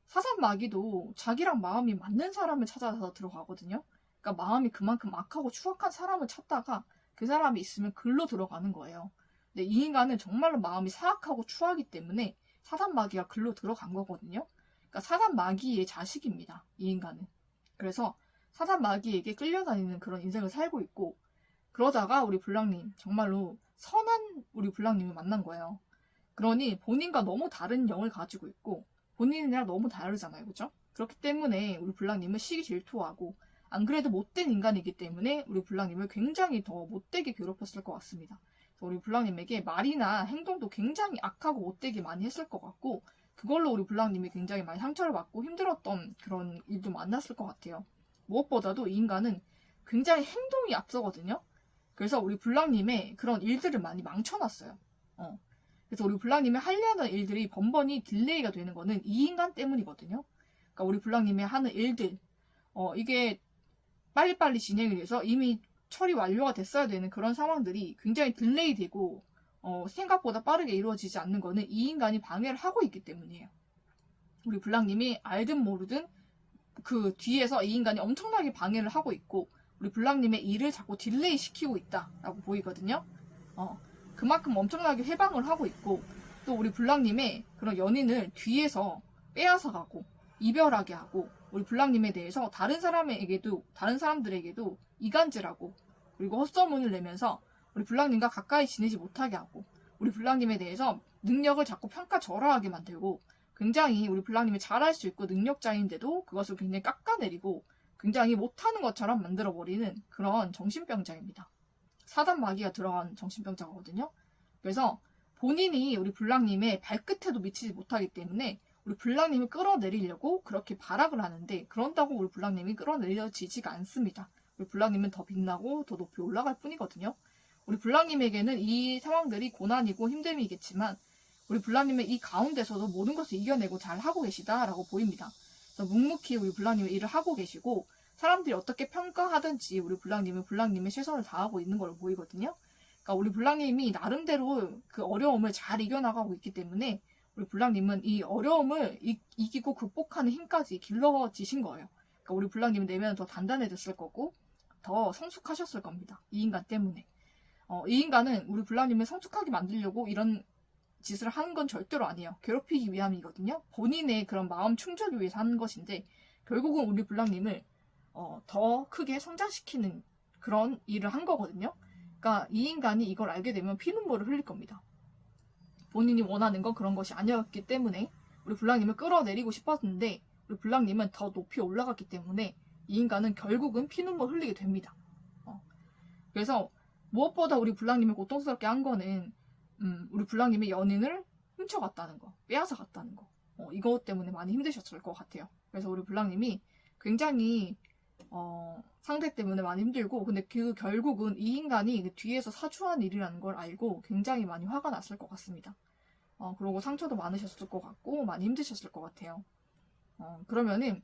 사단마귀도 자기랑 마음이 맞는 사람을 찾아서 들어가거든요. 그러니까 마음이 그만큼 악하고 추악한 사람을 찾다가 그 사람이 있으면 글로 들어가는 거예요. 근데 이 인간은 정말로 마음이 사악하고 추하기 때문에 사단마귀가 글로 들어간 거거든요. 그러니까 사단마귀의 자식입니다. 이 인간은. 그래서 사단마귀에게 끌려다니는 그런 인생을 살고 있고 그러다가 우리 불량님 정말로 선한 우리 불량님을 만난 거예요. 그러니 본인과 너무 다른 영을 가지고 있고 본인이랑 너무 다르잖아요. 그죠? 그렇기 때문에 우리 불량님은 시기 질투하고 안 그래도 못된 인간이기 때문에 우리 불량님을 굉장히 더 못되게 괴롭혔을 것 같습니다. 우리 불량님에게 말이나 행동도 굉장히 악하고 못되게 많이 했을 것 같고 그걸로 우리 불량님이 굉장히 많이 상처를 받고 힘들었던 그런 일도 만났을 것 같아요. 무엇보다도 이 인간은 굉장히 행동이 앞서거든요. 그래서 우리 불량님의 그런 일들을 많이 망쳐놨어요. 그래서 우리 불량님이 하려는 일들이 번번이 딜레이가 되는 거는 이 인간 때문이거든요. 그러니까 우리 불량님이 하는 일들, 이게 빨리빨리 진행이 돼서 이미 처리 완료가 됐어야 되는 그런 상황들이 굉장히 딜레이 되고, 생각보다 빠르게 이루어지지 않는 거는 이 인간이 방해를 하고 있기 때문이에요. 우리 불량님이 알든 모르든 그 뒤에서 이 인간이 엄청나게 방해를 하고 있고, 우리 불량님의 일을 자꾸 딜레이 시키고 있다라고 보이거든요. 그만큼 엄청나게 해방을 하고 있고 또 우리 불량님의 그런 연인을 뒤에서 빼앗아가고 이별하게 하고 우리 불량님에 대해서 다른 사람들에게도 이간질하고 그리고 헛소문을 내면서 우리 불량님과 가까이 지내지 못하게 하고 우리 불량님에 대해서 능력을 자꾸 평가절하하게 만들고 굉장히 우리 불량님이 잘할 수 있고 능력자인데도 그것을 굉장히 깎아내리고 굉장히 못하는 것처럼 만들어버리는 그런 정신병자입니다. 사단마귀가 들어간 정신병자거든요. 그래서 본인이 우리 불량님의 발끝에도 미치지 못하기 때문에 우리 불량님을 끌어내리려고 그렇게 발악을 하는데 그런다고 우리 불량님이 끌어내려지지가 않습니다. 우리 불량님은 더 빛나고 더 높이 올라갈 뿐이거든요. 우리 불량님에게는 이 상황들이 고난이고 힘듦이겠지만 우리 불량님은 이 가운데서도 모든 것을 이겨내고 잘 하고 계시다라고 보입니다. 그래서 묵묵히 우리 불량님의 일을 하고 계시고 사람들이 어떻게 평가하든지 우리 불량님의 최선을 다하고 있는 걸로 보이거든요. 그러니까 우리 불량님이 나름대로 그 어려움을 잘 이겨나가고 있기 때문에 우리 불량님은 이 어려움을 이기고 극복하는 힘까지 길러지신 거예요. 그러니까 우리 불량님 내면은 더 단단해졌을 거고 더 성숙하셨을 겁니다. 이 인간 때문에. 이 인간은 우리 불량님을 성숙하게 만들려고 이런 짓을 하는 건 절대로 아니에요. 괴롭히기 위함이거든요. 본인의 그런 마음 충족을 위해서 하는 것인데 결국은 우리 불량님을 더 크게 성장시키는 그런 일을 한 거거든요. 그러니까 이 인간이 이걸 알게 되면 피눈물을 흘릴 겁니다. 본인이 원하는 건 그런 것이 아니었기 때문에 우리 불량님을 끌어내리고 싶었는데 우리 불량님은 더 높이 올라갔기 때문에 이 인간은 결국은 피눈물 흘리게 됩니다. 그래서 무엇보다 우리 불량님을 고통스럽게 한 거는 우리 불량님의 연인을 훔쳐갔다는 거, 빼앗아갔다는 거. 이것 때문에 많이 힘드셨을 것 같아요. 그래서 우리 불량님이 굉장히 상대 때문에 많이 힘들고 근데 그 결국은 이 인간이 그 뒤에서 사주한 일이라는 걸 알고 굉장히 많이 화가 났을 것 같습니다. 그리고 상처도 많으셨을 것 같고 많이 힘드셨을 것 같아요. 그러면은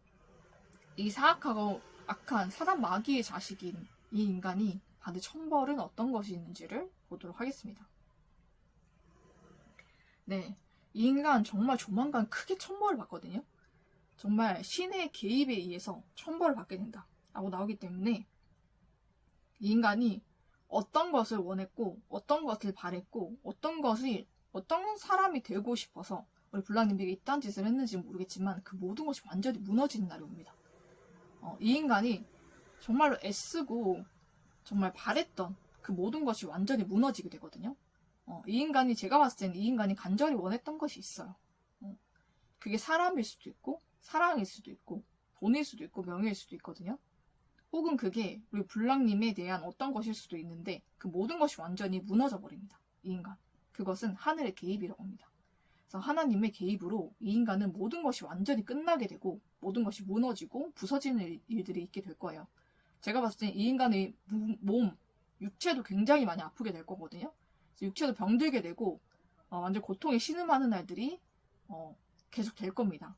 이 사악하고 악한 사단 마귀의 자식인 이 인간이 받을 천벌은 어떤 것이 있는지를 보도록 하겠습니다. 네, 이 인간 정말 조만간 크게 천벌을 받거든요. 정말 신의 개입에 의해서 천벌을 받게 된다 라고 나오기 때문에 이 인간이 어떤 것을 원했고 어떤 것을 바랬고 어떤 사람이 되고 싶어서 우리 불량님에게 이딴 짓을 했는지 모르겠지만 그 모든 것이 완전히 무너지는 날이 옵니다. 이 인간이 정말로 애쓰고 정말 바랬던 그 모든 것이 완전히 무너지게 되거든요. 이 인간이 제가 봤을 때는 이 인간이 간절히 원했던 것이 있어요. 그게 사람일 수도 있고 사랑일 수도 있고 돈일 수도 있고 명예일 수도 있거든요. 혹은 그게 우리 불랑님에 대한 어떤 것일 수도 있는데 그 모든 것이 완전히 무너져 버립니다. 이 인간. 그것은 하늘의 개입이라고 합니다. 그래서 하나님의 개입으로 이 인간은 모든 것이 완전히 끝나게 되고 모든 것이 무너지고 부서지는 일들이 있게 될 거예요. 제가 봤을 때 이 인간의 몸, 육체도 굉장히 많이 아프게 될 거거든요. 육체도 병들게 되고 완전 고통에 신음하는 날들이 계속 될 겁니다.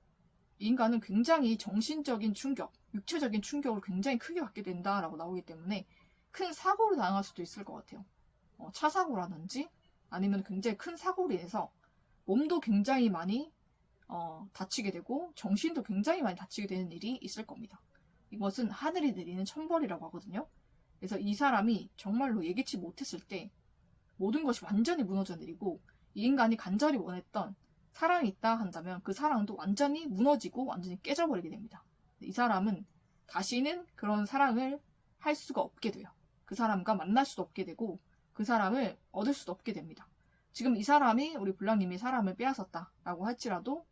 이 인간은 굉장히 정신적인 충격, 육체적인 충격을 굉장히 크게 받게 된다라고 나오기 때문에 큰 사고를 당할 수도 있을 것 같아요. 차 사고라든지 아니면 굉장히 큰 사고로 인해서 몸도 굉장히 많이 다치게 되고 정신도 굉장히 많이 다치게 되는 일이 있을 겁니다. 이것은 하늘이 내리는 천벌이라고 하거든요. 그래서 이 사람이 정말로 예기치 못했을 때 모든 것이 완전히 무너져 내리고 이 인간이 간절히 원했던 사랑이 있다 한다면 그 사랑도 완전히 무너지고 완전히 깨져버리게 됩니다. 이 사람은 다시는 그런 사랑을 할 수가 없게 돼요. 그 사람과 만날 수도 없게 되고 그 사람을 얻을 수도 없게 됩니다. 지금 이 사람이 우리 불랑님이 사람을 빼앗았다라고 할지라도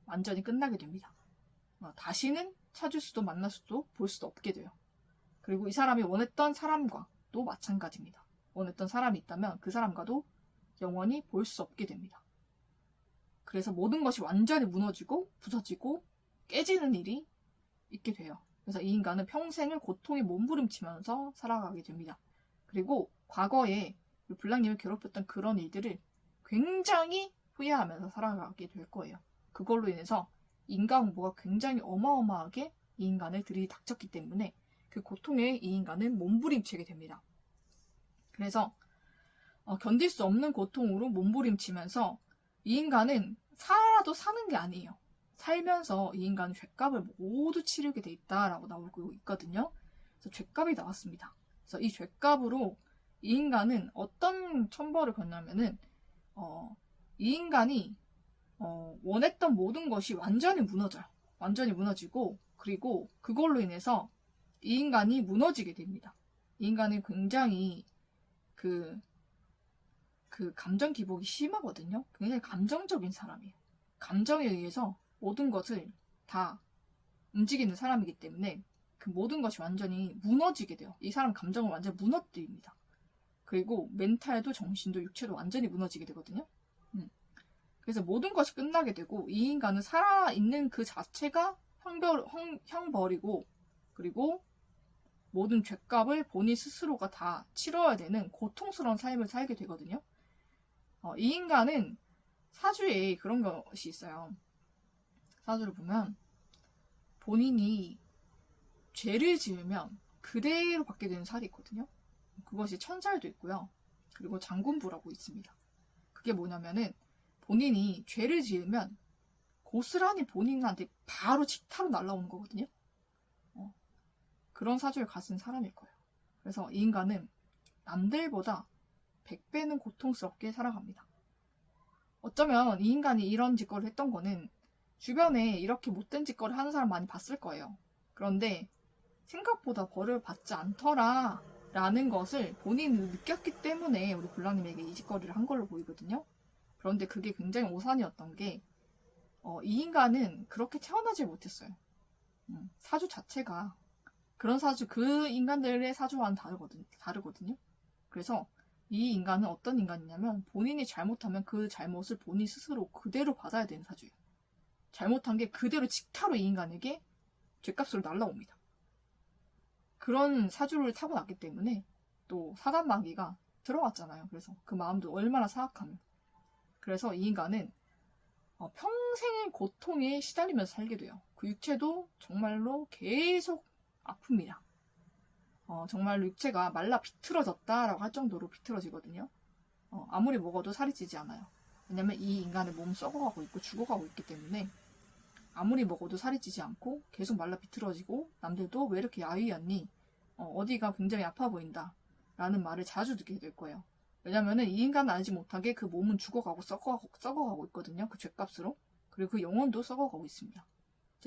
완전히 끝나게 됩니다. 다시는 찾을 수도 만날 수도 볼 수도 없게 돼요. 그리고 이 사람이 원했던 사람과도 마찬가지입니다. 원했던 사람이 있다면 그 사람과도 영원히 볼 수 없게 됩니다. 그래서 모든 것이 완전히 무너지고 부서지고 깨지는 일이 있게 돼요. 그래서 이 인간은 평생을 고통에 몸부림치면서 살아가게 됩니다. 그리고 과거에 불랑님을 괴롭혔던 그런 일들을 굉장히 후회하면서 살아가게 될 거예요. 그걸로 인해서 인과응보가 굉장히 어마어마하게 이 인간을 들이닥쳤기 때문에 그 고통에 이 인간은 몸부림치게 됩니다. 그래서 견딜 수 없는 고통으로 몸부림치면서 이 인간은 살아도 사는 게 아니에요. 살면서 이 인간은 죗값을 모두 치르게 돼 있다라고 나오고 있거든요. 그래서 죗값이 나왔습니다. 그래서 이 죗값으로 이 인간은 어떤 천벌을 받냐면은 이 인간이 원했던 모든 것이 완전히 무너져요. 완전히 무너지고 그리고 그걸로 인해서 이 인간이 무너지게 됩니다. 이 인간은 굉장히 그 감정 기복이 심하거든요. 굉장히 감정적인 사람이에요. 감정에 의해서 모든 것을 다 움직이는 사람이기 때문에 그 모든 것이 완전히 무너지게 돼요. 이 사람 감정을 완전히 무너뜨립니다. 그리고 멘탈도 정신도 육체도 완전히 무너지게 되거든요. 그래서 모든 것이 끝나게 되고 이 인간은 살아있는 그 자체가 형벌이고 그리고 모든 죗값을 본인 스스로가 다 치러야 되는 고통스러운 삶을 살게 되거든요. 이 인간은 사주에 그런 것이 있어요. 사주를 보면 본인이 죄를 지으면 그대로 받게 되는 살이 있거든요. 그것이 천살도 있고요. 그리고 장군부라고 있습니다. 그게 뭐냐면은 본인이 죄를 지으면 고스란히 본인한테 바로 직타로 날라오는 거거든요. 그런 사주를 가진 사람일 거예요. 그래서 이 인간은 남들보다 100배는 고통스럽게 살아갑니다. 어쩌면 이 인간이 이런 짓거리를 했던 거는 주변에 이렇게 못된 짓거리를 하는 사람 많이 봤을 거예요. 그런데 생각보다 벌을 받지 않더라 라는 것을 본인이 느꼈기 때문에 우리 불랑님에게 이 짓거리를 한 걸로 보이거든요. 그런데 그게 굉장히 오산이었던 게 이 인간은 그렇게 태어나지 못했어요. 사주 자체가 그런 사주, 그 인간들의 사주와는 다르거든요. 그래서 이 인간은 어떤 인간이냐면 본인이 잘못하면 그 잘못을 본인 스스로 그대로 받아야 되는 사주예요. 잘못한 게 그대로 직타로 이 인간에게 죗값으로 날라옵니다. 그런 사주를 타고났기 때문에 또 사단마귀가 들어왔잖아요. 그래서 그 마음도 얼마나 사악하면. 그래서 이 인간은 평생의 고통에 시달리면서 살게 돼요. 그 육체도 정말로 계속 아픕니다. 정말로 육체가 말라 비틀어졌다라고 할 정도로 비틀어지거든요. 아무리 먹어도 살이 찌지 않아요. 왜냐면 이 인간의 몸은 썩어가고 있고 죽어가고 있기 때문에 아무리 먹어도 살이 찌지 않고 계속 말라 비틀어지고 남들도 왜 이렇게 야위었니? 어디가 굉장히 아파 보인다 라는 말을 자주 듣게 될 거예요. 왜냐면은 이 인간은 알지 못하게 그 몸은 죽어가고 썩어가고 있거든요. 그 죗값으로. 그리고 그 영혼도 썩어가고 있습니다.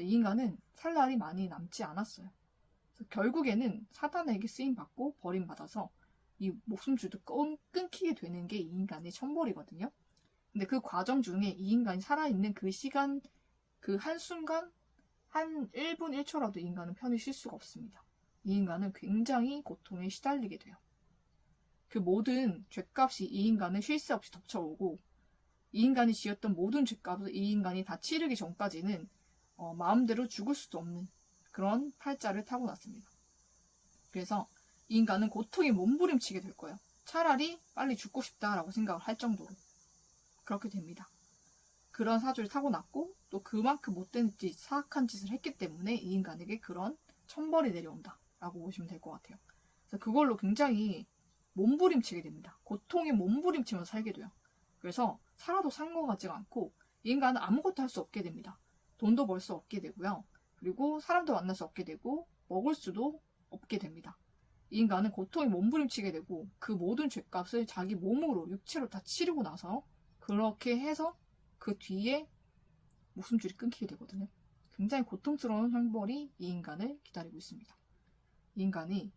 이 인간은 살 날이 많이 남지 않았어요. 결국에는 사단에게 쓰임받고 버림받아서 이 목숨줄도 끊기게 되는 게 이 인간의 천벌이거든요. 근데 그 과정 중에 이 인간이 살아있는 그 시간, 그 한순간 한 1분 1초라도 이 인간은 편히 쉴 수가 없습니다. 이 인간은 굉장히 고통에 시달리게 돼요. 그 모든 죗값이 이 인간을 쉴 새 없이 덮쳐오고 이 인간이 지었던 모든 죗값을 이 인간이 다 치르기 전까지는 마음대로 죽을 수도 없는 그런 팔자를 타고났습니다. 그래서 이 인간은 고통에 몸부림치게 될 거예요. 차라리 빨리 죽고 싶다라고 생각을 할 정도로 그렇게 됩니다. 그런 사주를 타고났고 또 그만큼 못된 짓, 사악한 짓을 했기 때문에 이 인간에게 그런 천벌이 내려온다라고 보시면 될 것 같아요. 그래서 그걸로 굉장히 몸부림치게 됩니다. 고통에 몸부림치면서 살게 돼요. 그래서 살아도 산 것 같지가 않고 이 인간은 아무것도 할 수 없게 됩니다. 돈도 벌 수 없게 되고요. 그리고 사람도 만날 수 없게 되고 먹을 수도 없게 됩니다. 이 인간은 고통에 몸부림치게 되고 그 모든 죗값을 자기 몸으로 육체로 다 치르고 나서 그렇게 해서 그 뒤에 목숨줄이 끊기게 되거든요. 굉장히 고통스러운 형벌이 이 인간을 기다리고 있습니다. 이 인간이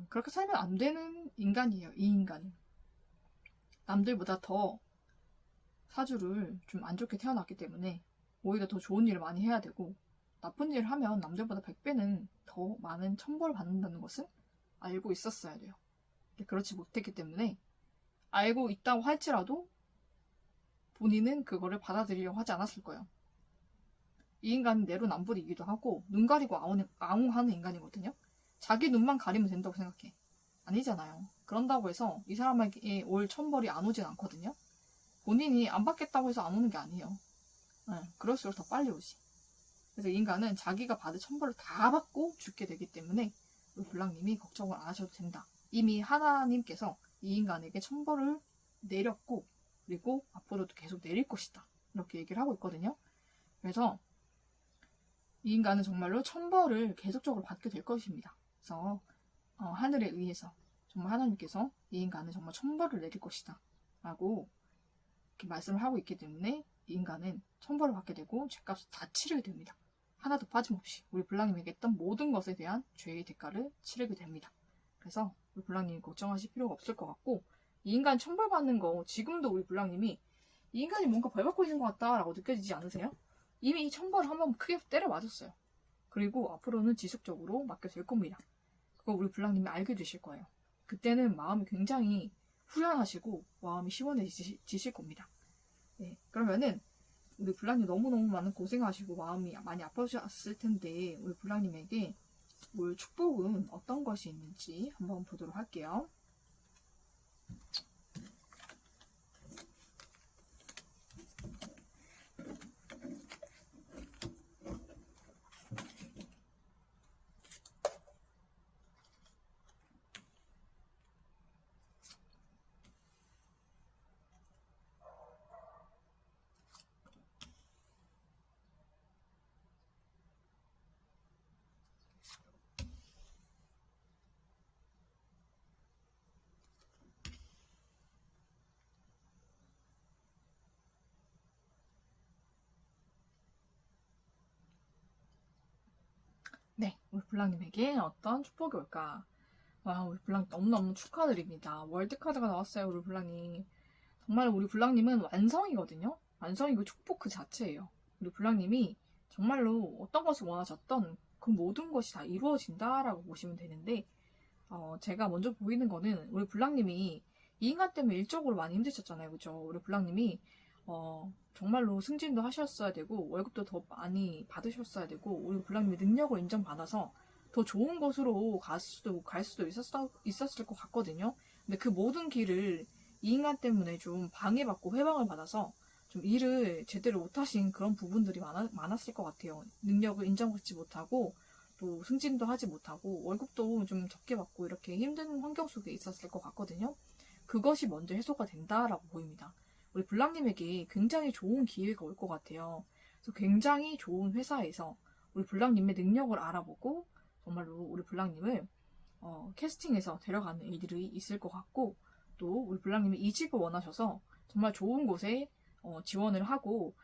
그렇게 살면 안 되는 인간이에요. 이 인간은 남들보다 더 사주를 좀 안 좋게 태어났기 때문에 오히려 더 좋은 일을 많이 해야 되고 나쁜 일을 하면 남들보다 100배는 더 많은 천벌을 받는다는 것을 알고 있었어야 돼요. 그렇지 못했기 때문에 알고 있다고 할지라도 본인은 그거를 받아들이려고 하지 않았을 거예요. 이 인간은 내로남불이기도 하고 눈 가리고 아웅하는 인간이거든요. 자기 눈만 가리면 된다고 생각해. 아니잖아요. 그런다고 해서 이 사람에게 올 천벌이 안 오진 않거든요. 본인이 안 받겠다고 해서 안 오는 게 아니에요. 그럴수록 더 빨리 오지. 그래서 이 인간은 자기가 받을 천벌을 다 받고 죽게 되기 때문에 우리 불랑님이 걱정을 안 하셔도 된다. 이미 하나님께서 이 인간에게 천벌을 내렸고 그리고 앞으로도 계속 내릴 것이다. 이렇게 얘기를 하고 있거든요. 그래서 이 인간은 정말로 천벌을 계속적으로 받게 될 것입니다. 그래서 하늘에 의해서 정말 하나님께서 이 인간은 정말 천벌을 내릴 것이다. 라고 이렇게 말씀을 하고 있기 때문에 이 인간은 천벌을 받게 되고 죄값을 다 치르게 됩니다. 하나도 빠짐없이 우리 불랑님에게 했던 모든 것에 대한 죄의 대가를 치르게 됩니다. 그래서 우리 불랑님이 걱정하실 필요가 없을 것 같고 이 인간 천벌받는 거 지금도 우리 불랑님이 이 인간이 뭔가 벌받고 있는 것 같다라고 느껴지지 않으세요? 이미 이 천벌을 한번 크게 때려 맞았어요. 그리고 앞으로는 지속적으로 맞게 될 겁니다. 그거 우리 불랑님이 알게 되실 거예요. 그때는 마음이 굉장히 후련하시고 마음이 시원해지실 겁니다. 네, 그러면은 우리 불랑님 너무너무 많은 고생하시고 마음이 많이 아파졌을 텐데 우리 불랑님에게 올 축복은 어떤 것이 있는지 한번 보도록 할게요. 네, 우리 불랑님에게 어떤 축복이 올까? 와, 우리 불랑 너무너무 축하드립니다. 월드카드가 나왔어요, 우리 불랑님. 정말 우리 불랑님은 완성이거든요? 완성이고 축복 그 자체예요. 우리 불랑님이 정말로 어떤 것을 원하셨던 그 모든 것이 다 이루어진다라고 보시면 되는데, 제가 먼저 보이는 거는 우리 불랑님이 이 인간 때문에 일적으로 많이 힘드셨잖아요. 그죠? 우리 불랑님이 정말로 승진도 하셨어야 되고 월급도 더 많이 받으셨어야 되고 우리 불랑님의 능력을 인정받아서 더 좋은 곳으로 갈 수도 있었을 것 같거든요. 근데 그 모든 길을 이 인간 때문에 좀 방해받고 회방을 받아서 좀 일을 제대로 못하신 그런 부분들이 많았을 것 같아요. 능력을 인정받지 못하고 또 승진도 하지 못하고 월급도 좀 적게 받고 이렇게 힘든 환경 속에 있었을 것 같거든요. 그것이 먼저 해소가 된다라고 보입니다. 우리 불랑님에게 굉장히 좋은 기회가 올 것 같아요. 그래서 굉장히 좋은 회사에서 우리 불랑님의 능력을 알아보고 정말로 우리 불랑님을 캐스팅해서 데려가는 일들이 있을 것 같고 또 우리 불랑님이 이직을 원하셔서 정말 좋은 곳에 지원을 하고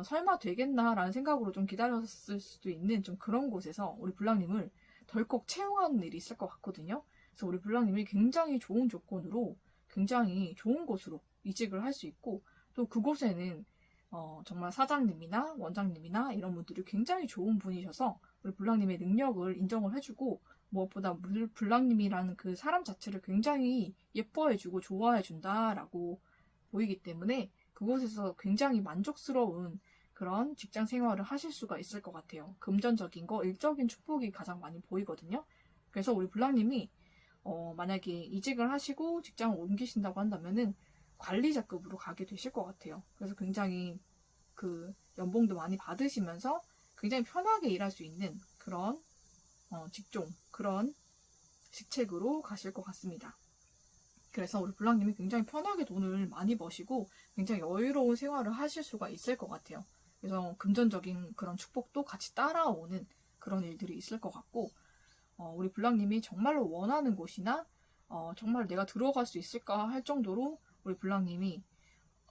설마 되겠나라는 생각으로 좀 기다렸을 수도 있는 좀 그런 곳에서 우리 불랑님을 덜컥 채용하는 일이 있을 것 같거든요. 그래서 우리 불랑님이 굉장히 좋은 조건으로 굉장히 좋은 곳으로 이직을 할 수 있고 또 그곳에는 정말 사장님이나 원장님이나 이런 분들이 굉장히 좋은 분이셔서 우리 블랑님의 능력을 인정을 해주고 무엇보다 블랑님이라는 그 사람 자체를 굉장히 예뻐해주고 좋아해준다라고 보이기 때문에 그곳에서 굉장히 만족스러운 그런 직장 생활을 하실 수가 있을 것 같아요. 금전적인 거, 일적인 축복이 가장 많이 보이거든요. 그래서 우리 블랑님이 만약에 이직을 하시고 직장을 옮기신다고 한다면은 관리자급으로 가게 되실 것 같아요. 그래서 굉장히 그 연봉도 많이 받으시면서 굉장히 편하게 일할 수 있는 그런 직종, 그런 직책으로 가실 것 같습니다. 그래서 우리 블랑님이 굉장히 편하게 돈을 많이 버시고 굉장히 여유로운 생활을 하실 수가 있을 것 같아요. 그래서 금전적인 그런 축복도 같이 따라오는 그런 일들이 있을 것 같고 우리 블랑님이 정말로 원하는 곳이나 정말 내가 들어갈 수 있을까 할 정도로 우리 블랑님이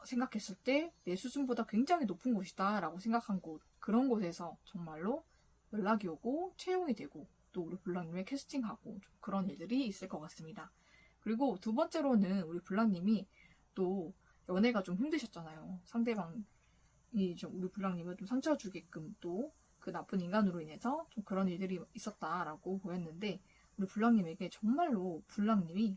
생각했을 때 내 수준보다 굉장히 높은 곳이다 라고 생각한 곳, 그런 곳에서 정말로 연락이 오고 채용이 되고 또 우리 블랑님의 캐스팅하고 그런 일들이 있을 것 같습니다. 그리고 두 번째로는 우리 블랑님이 또 연애가 좀 힘드셨잖아요. 상대방이 좀 우리 블랑님을 좀 상처 주게끔 또 그 나쁜 인간으로 인해서 좀 그런 일들이 있었다라고 보였는데 우리 블랑님에게 정말로 블랑님이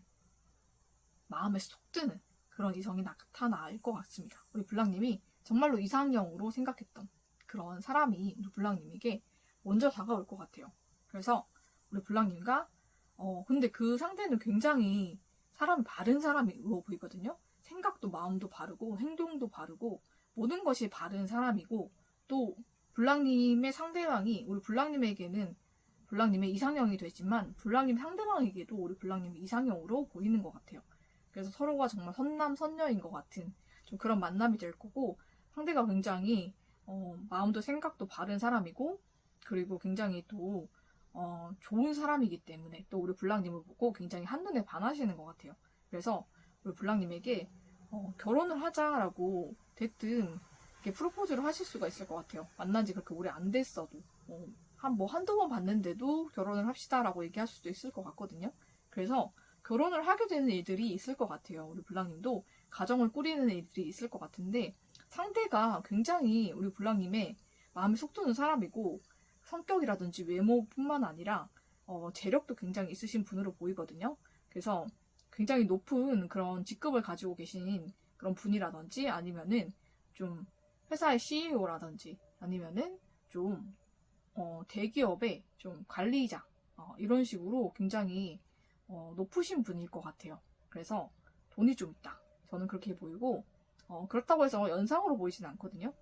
마음에 쏙 드는 그런 이성이 나타날 것 같습니다. 우리 블랑님이 정말로 이상형으로 생각했던 그런 사람이 우리 블랑님에게 먼저 다가올 것 같아요. 그래서 우리 블랑님과 근데 그 상대는 굉장히 사람이 바른 사람으로 보이거든요. 생각도 마음도 바르고 행동도 바르고 모든 것이 바른 사람이고 또 블랑님의 상대방이 우리 블랑님에게는 블랑님의 이상형이 되지만 블랑님 상대방에게도 우리 블랑님의 이상형으로 보이는 것 같아요. 그래서 서로가 정말 선남선녀인 것 같은 좀 그런 만남이 될 거고 상대가 굉장히 마음도 생각도 바른 사람이고 그리고 굉장히 또 좋은 사람이기 때문에 또 우리 블랑님을 보고 굉장히 한눈에 반하시는 것 같아요. 그래서 우리 블랑님에게 결혼을 하자라고 대뜸 이렇게 프로포즈를 하실 수가 있을 것 같아요. 만난 지 그렇게 오래 안 됐어도 한두 번 봤는데도 결혼을 합시다라고 얘기할 수도 있을 것 같거든요. 그래서 결혼을 하게 되는 일들이 있을 것 같아요. 우리 블랑님도 가정을 꾸리는 일들이 있을 것 같은데 상대가 굉장히 우리 블랑님의 마음에 속 드는 사람이고 성격이라든지 외모뿐만 아니라 재력도 굉장히 있으신 분으로 보이거든요. 그래서 굉장히 높은 그런 직급을 가지고 계신 그런 분이라든지 아니면은 좀 회사의 CEO라든지 아니면은 좀 대기업의 좀 관리자 이런 식으로 굉장히 높으신 분일 것 같아요. 그래서 돈이 좀 있다. 저는 그렇게 보이고 그렇다고 해서 연상으로 보이진 않거든요.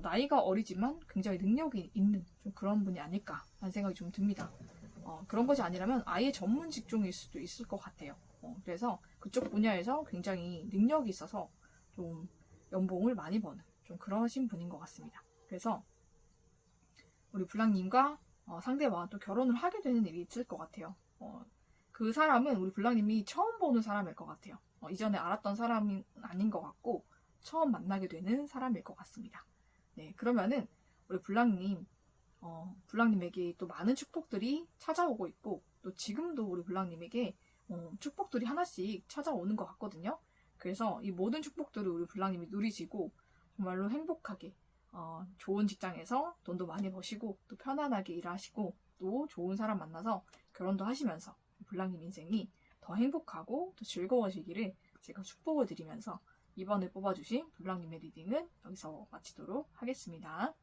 나이가 어리지만 굉장히 능력이 있는 좀 그런 분이 아닐까 하는 생각이 좀 듭니다. 그런 것이 아니라면 아예 전문 직종일 수도 있을 것 같아요. 그래서 그쪽 분야에서 굉장히 능력이 있어서 좀 연봉을 많이 버는 좀 그러신 분인 것 같습니다. 그래서 우리 블랑님과 상대와 또 결혼을 하게 되는 일이 있을 것 같아요. 그 사람은 우리 블랑님이 처음 보는 사람일 것 같아요. 이전에 알았던 사람이 아닌 것 같고 처음 만나게 되는 사람일 것 같습니다. 네, 그러면은 우리 블랑님에게 또 많은 축복들이 찾아오고 있고 또 지금도 우리 블랑님에게 축복들이 하나씩 찾아오는 것 같거든요. 그래서 이 모든 축복들을 우리 블랑님이 누리시고 정말로 행복하게 좋은 직장에서 돈도 많이 버시고 또 편안하게 일하시고 또 좋은 사람 만나서 결혼도 하시면서 블랑님 인생이 더 행복하고 더 즐거워지기를 제가 축복을 드리면서 이번에 뽑아주신 블랑님의 리딩은 여기서 마치도록 하겠습니다.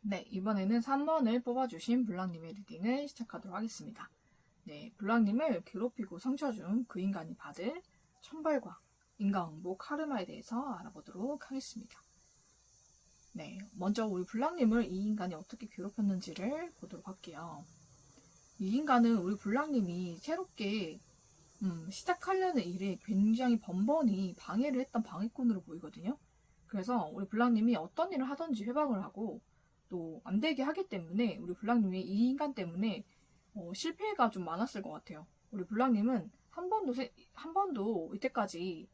네, 이번에는 3번을 뽑아주신 블랑님의 리딩을 시작하도록 하겠습니다. 네, 블랑님을 괴롭히고 상처 준 그 인간이 받을 천벌과 인과응보 카르마에 대해서 알아보도록 하겠습니다. 네, 먼저 우리 블랑님을 이 인간이 어떻게 괴롭혔는지를 보도록 할게요. 이 인간은 우리 블랑님이 새롭게 시작하려는 일에 굉장히 번번이 방해를 했던 방해꾼으로 보이거든요. 그래서 우리 블랑님이 어떤 일을 하든지 회방을 하고 또 안 되게 하기 때문에 우리 블랑님이 이 인간 때문에 실패가 좀 많았을 것 같아요. 우리 블랑님은 한 번도 이때까지 이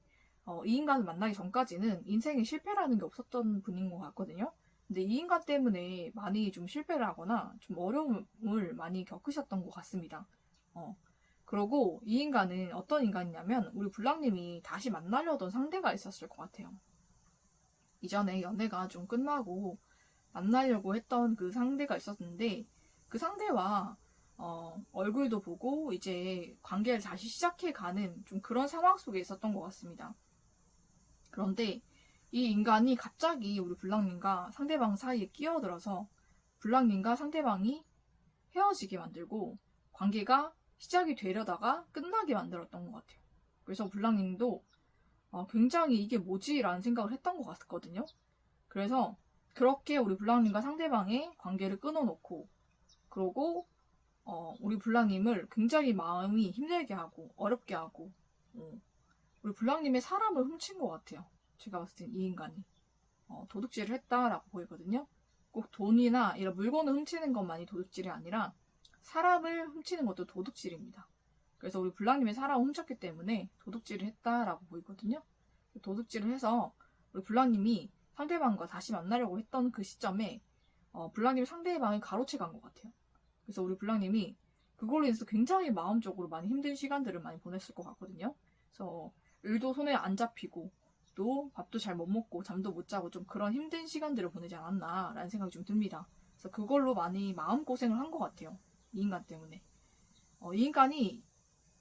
인간을 만나기 전까지는 인생에 실패라는 게 없었던 분인 것 같거든요. 근데 이 인간 때문에 많이 좀 실패를 하거나 좀 어려움을 많이 겪으셨던 것 같습니다. 그러고 이 인간은 어떤 인간이냐면 우리 블랑님이 다시 만나려던 상대가 있었을 것 같아요. 이전에 연애가 좀 끝나고 만나려고 했던 그 상대가 있었는데 그 상대와 얼굴도 보고 이제 관계를 다시 시작해가는 좀 그런 상황 속에 있었던 것 같습니다. 그런데 이 인간이 갑자기 우리 블랑님과 상대방 사이에 끼어들어서 블랑님과 상대방이 헤어지게 만들고 관계가 시작이 되려다가 끝나게 만들었던 것 같아요. 그래서 블랑님도 굉장히 이게 뭐지? 라는 생각을 했던 것 같거든요. 그래서 그렇게 우리 블랑님과 상대방의 관계를 끊어놓고 그러고 우리 블랑님을 굉장히 마음이 힘들게 하고 어렵게 하고 우리 블랑님의 사람을 훔친 것 같아요. 제가 봤을 땐 이 인간이 도둑질을 했다라고 보이거든요. 꼭 돈이나 이런 물건을 훔치는 것만이 도둑질이 아니라 사람을 훔치는 것도 도둑질입니다. 그래서 우리 블랑님의 사람을 훔쳤기 때문에 도둑질을 했다라고 보이거든요. 도둑질을 해서 우리 블랑님이 상대방과 다시 만나려고 했던 그 시점에 블랑님이 상대방을 가로채 간 것 같아요. 그래서 우리 블랑님이 그걸로 인해서 굉장히 마음적으로 많이 힘든 시간들을 많이 보냈을 것 같거든요. 그래서 일도 손에 안 잡히고 또 밥도 잘 못 먹고 잠도 못 자고 좀 그런 힘든 시간들을 보내지 않았나라는 생각이 좀 듭니다. 그래서 그걸로 많이 마음고생을 한 것 같아요. 이 인간 때문에. 이 인간이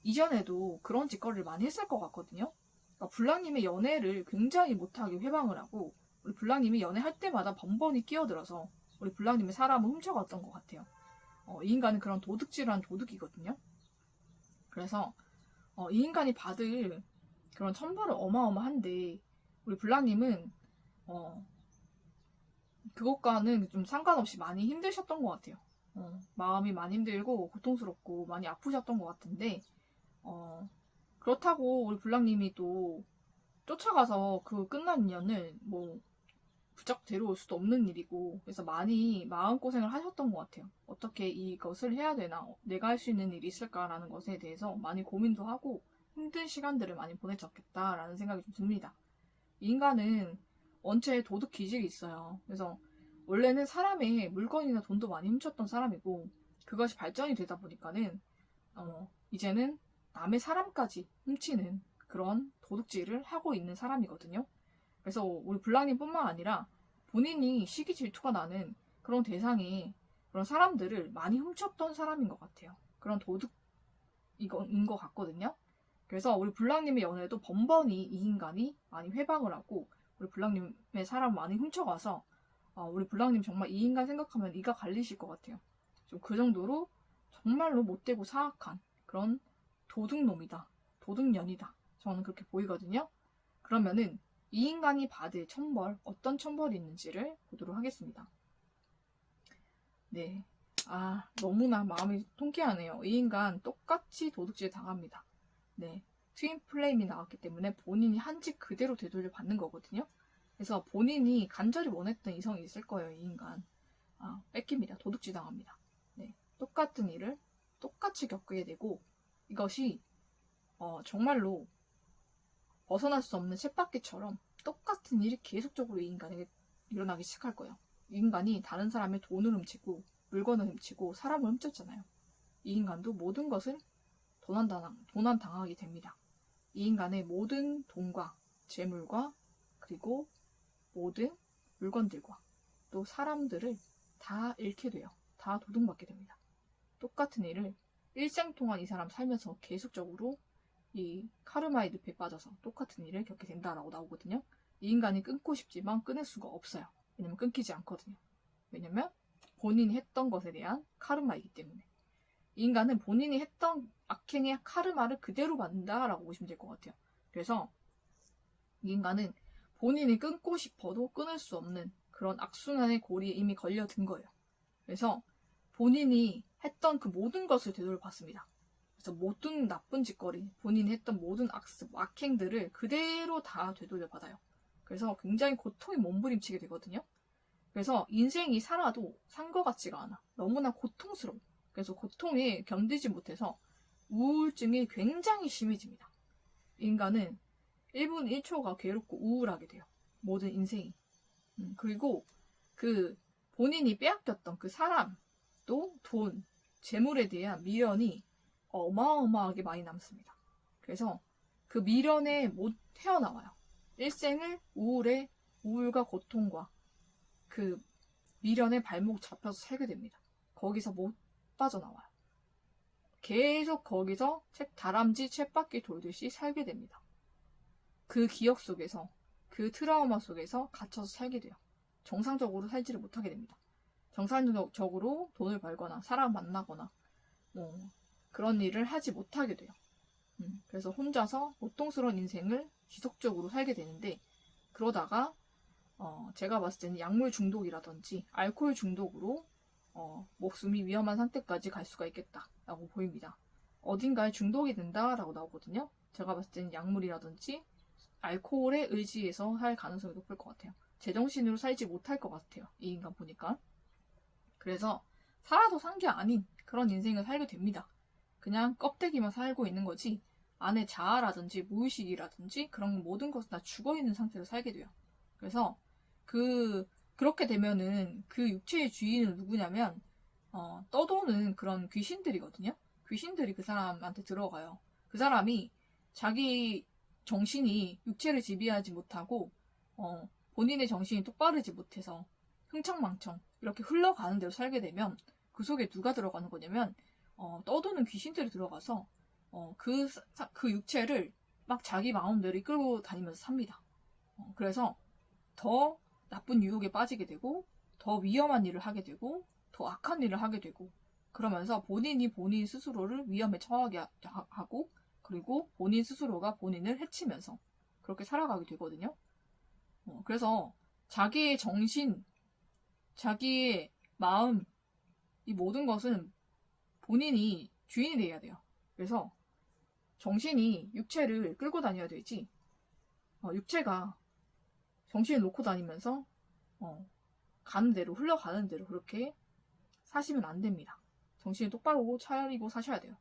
이전에도 그런 짓거리를 많이 했을 것 같거든요. 그러니까 블랑님의 연애를 굉장히 못하게 회방을 하고 우리 블랑님이 연애할 때마다 번번이 끼어들어서 우리 블랑님의 사람을 훔쳐갔던 것 같아요. 이 인간은 그런 도둑질한 도둑이거든요. 그래서 이 인간이 받을 그런 천벌은 어마어마한데 우리 블랑님은 그것과는 좀 상관없이 많이 힘드셨던 것 같아요. 마음이 많이 힘들고 고통스럽고 많이 아프셨던 것 같은데 그렇다고 우리 블랑님이 또 쫓아가서 그 끝난 인연을 뭐 부쩍 데려올 수도 없는 일이고 그래서 많이 마음고생을 하셨던 것 같아요. 어떻게 이것을 해야 되나 내가 할 수 있는 일이 있을까라는 것에 대해서 많이 고민도 하고 힘든 시간들을 많이 보내셨겠다라는 생각이 좀 듭니다. 이 인간은 원체 도둑 기질이 있어요. 그래서 원래는 사람의 물건이나 돈도 많이 훔쳤던 사람이고 그것이 발전이 되다 보니까는 이제는 남의 사람까지 훔치는 그런 도둑질을 하고 있는 사람이거든요. 그래서 우리 블랑님뿐만 아니라 본인이 시기 질투가 나는 그런 대상이 그런 사람들을 많이 훔쳤던 사람인 것 같아요. 그런 도둑인 것 같거든요. 그래서 우리 블랑님의 연애도 번번이 이 인간이 많이 회방을 하고 우리 블랑님의 사람 많이 훔쳐가서 우리 블랑님 정말 이 인간 생각하면 이가 갈리실 것 같아요. 좀 그 정도로 정말로 못되고 사악한 그런 도둑놈이다. 도둑년이다. 저는 그렇게 보이거든요. 그러면은 이 인간이 받을 천벌, 어떤 천벌이 있는지를 보도록 하겠습니다. 네. 너무나 마음이 통쾌하네요. 이 인간 똑같이 도둑질 당합니다. 네. 트윈 플레임이 나왔기 때문에 본인이 한 집 그대로 되돌려 받는 거거든요. 그래서 본인이 간절히 원했던 이성이 있을 거예요, 이 인간. 뺏깁니다. 도둑질 당합니다. 네. 똑같은 일을 똑같이 겪게 되고, 이것이, 정말로 벗어날 수 없는 쳇바퀴처럼 똑같은 일이 계속적으로 이 인간에게 일어나기 시작할 거예요. 이 인간이 다른 사람의 돈을 훔치고 물건을 훔치고 사람을 훔쳤잖아요. 이 인간도 모든 것을 도난당하게 됩니다. 이 인간의 모든 돈과 재물과 그리고 모든 물건들과 또 사람들을 다 잃게 돼요. 다 도둑맞게 됩니다. 똑같은 일을 일생 동안 이 사람 살면서 계속적으로 이 카르마의 늪에 빠져서 똑같은 일을 겪게 된다라고 나오거든요. 이 인간이 끊고 싶지만 끊을 수가 없어요. 왜냐면 끊기지 않거든요. 왜냐면 본인이 했던 것에 대한 카르마이기 때문에. 이 인간은 본인이 했던 악행의 카르마를 그대로 받는다라고 보시면 될 것 같아요. 그래서 이 인간은 본인이 끊고 싶어도 끊을 수 없는 그런 악순환의 고리에 이미 걸려든 거예요. 그래서 본인이 했던 그 모든 것을 되돌려봤습니다. 그래서 모든 나쁜 짓거리, 본인이 했던 모든 악습, 악행들을 그대로 다 되돌려받아요. 그래서 굉장히 고통이 몸부림치게 되거든요. 그래서 인생이 살아도 산 것 같지가 않아. 너무나 고통스러워. 그래서 고통에 견디지 못해서 우울증이 굉장히 심해집니다. 인간은 1분 1초가 괴롭고 우울하게 돼요. 모든 인생이. 그리고 그 본인이 빼앗겼던 그 사람, 또 돈, 재물에 대한 미련이 어마어마하게 많이 남습니다. 그래서 그 미련에 못 헤어나와요. 일생을 우울과 고통과 그 미련에 발목 잡혀서 살게 됩니다. 거기서 못 빠져나와요. 계속 거기서 다람쥐 쳇바퀴 돌듯이 살게 됩니다. 그 기억 속에서, 그 트라우마 속에서 갇혀서 살게 돼요. 정상적으로 살지를 못하게 됩니다. 정상적으로 돈을 벌거나 사람 만나거나 그런 일을 하지 못하게 돼요. 그래서 혼자서 고통스러운 인생을 지속적으로 살게 되는데, 그러다가 제가 봤을 때는 약물 중독이라든지 알코올 중독으로 목숨이 위험한 상태까지 갈 수가 있겠다라고 보입니다. 어딘가에 중독이 된다라고 나오거든요. 제가 봤을 때는 약물이라든지 알코올에 의지해서 할 가능성이 높을 것 같아요. 제정신으로 살지 못할 것 같아요. 이 인간 보니까. 그래서 살아도 산 게 아닌 그런 인생을 살게 됩니다. 그냥 껍데기만 살고 있는 거지 안에 자아라든지 무의식이라든지 그런 모든 것은 다 죽어있는 상태로 살게 돼요. 그래서 그렇게 되면은 그 육체의 주인은 누구냐면 떠도는 그런 귀신들이거든요. 귀신들이 그 사람한테 들어가요. 그 사람이 자기 정신이 육체를 지배하지 못하고 본인의 정신이 똑바르지 못해서 흥청망청 이렇게 흘러가는 대로 살게 되면 그 속에 누가 들어가는 거냐면 떠도는 귀신들이 들어가서 그 육체를 막 자기 마음대로 이끌고 다니면서 삽니다. 그래서 더 나쁜 유혹에 빠지게 되고 더 위험한 일을 하게 되고 더 악한 일을 하게 되고 그러면서 본인이 본인 스스로를 위험에 처하게 하고 그리고 본인 스스로가 본인을 해치면서 그렇게 살아가게 되거든요. 그래서 자기의 정신, 자기의 마음, 이 모든 것은 본인이 주인이 돼야 돼요. 그래서 정신이 육체를 끌고 다녀야 되지 육체가 정신을 놓고 다니면서 가는 대로 흘러가는 대로 그렇게 사시면 안 됩니다. 정신을 똑바로 차리고 사셔야 돼요.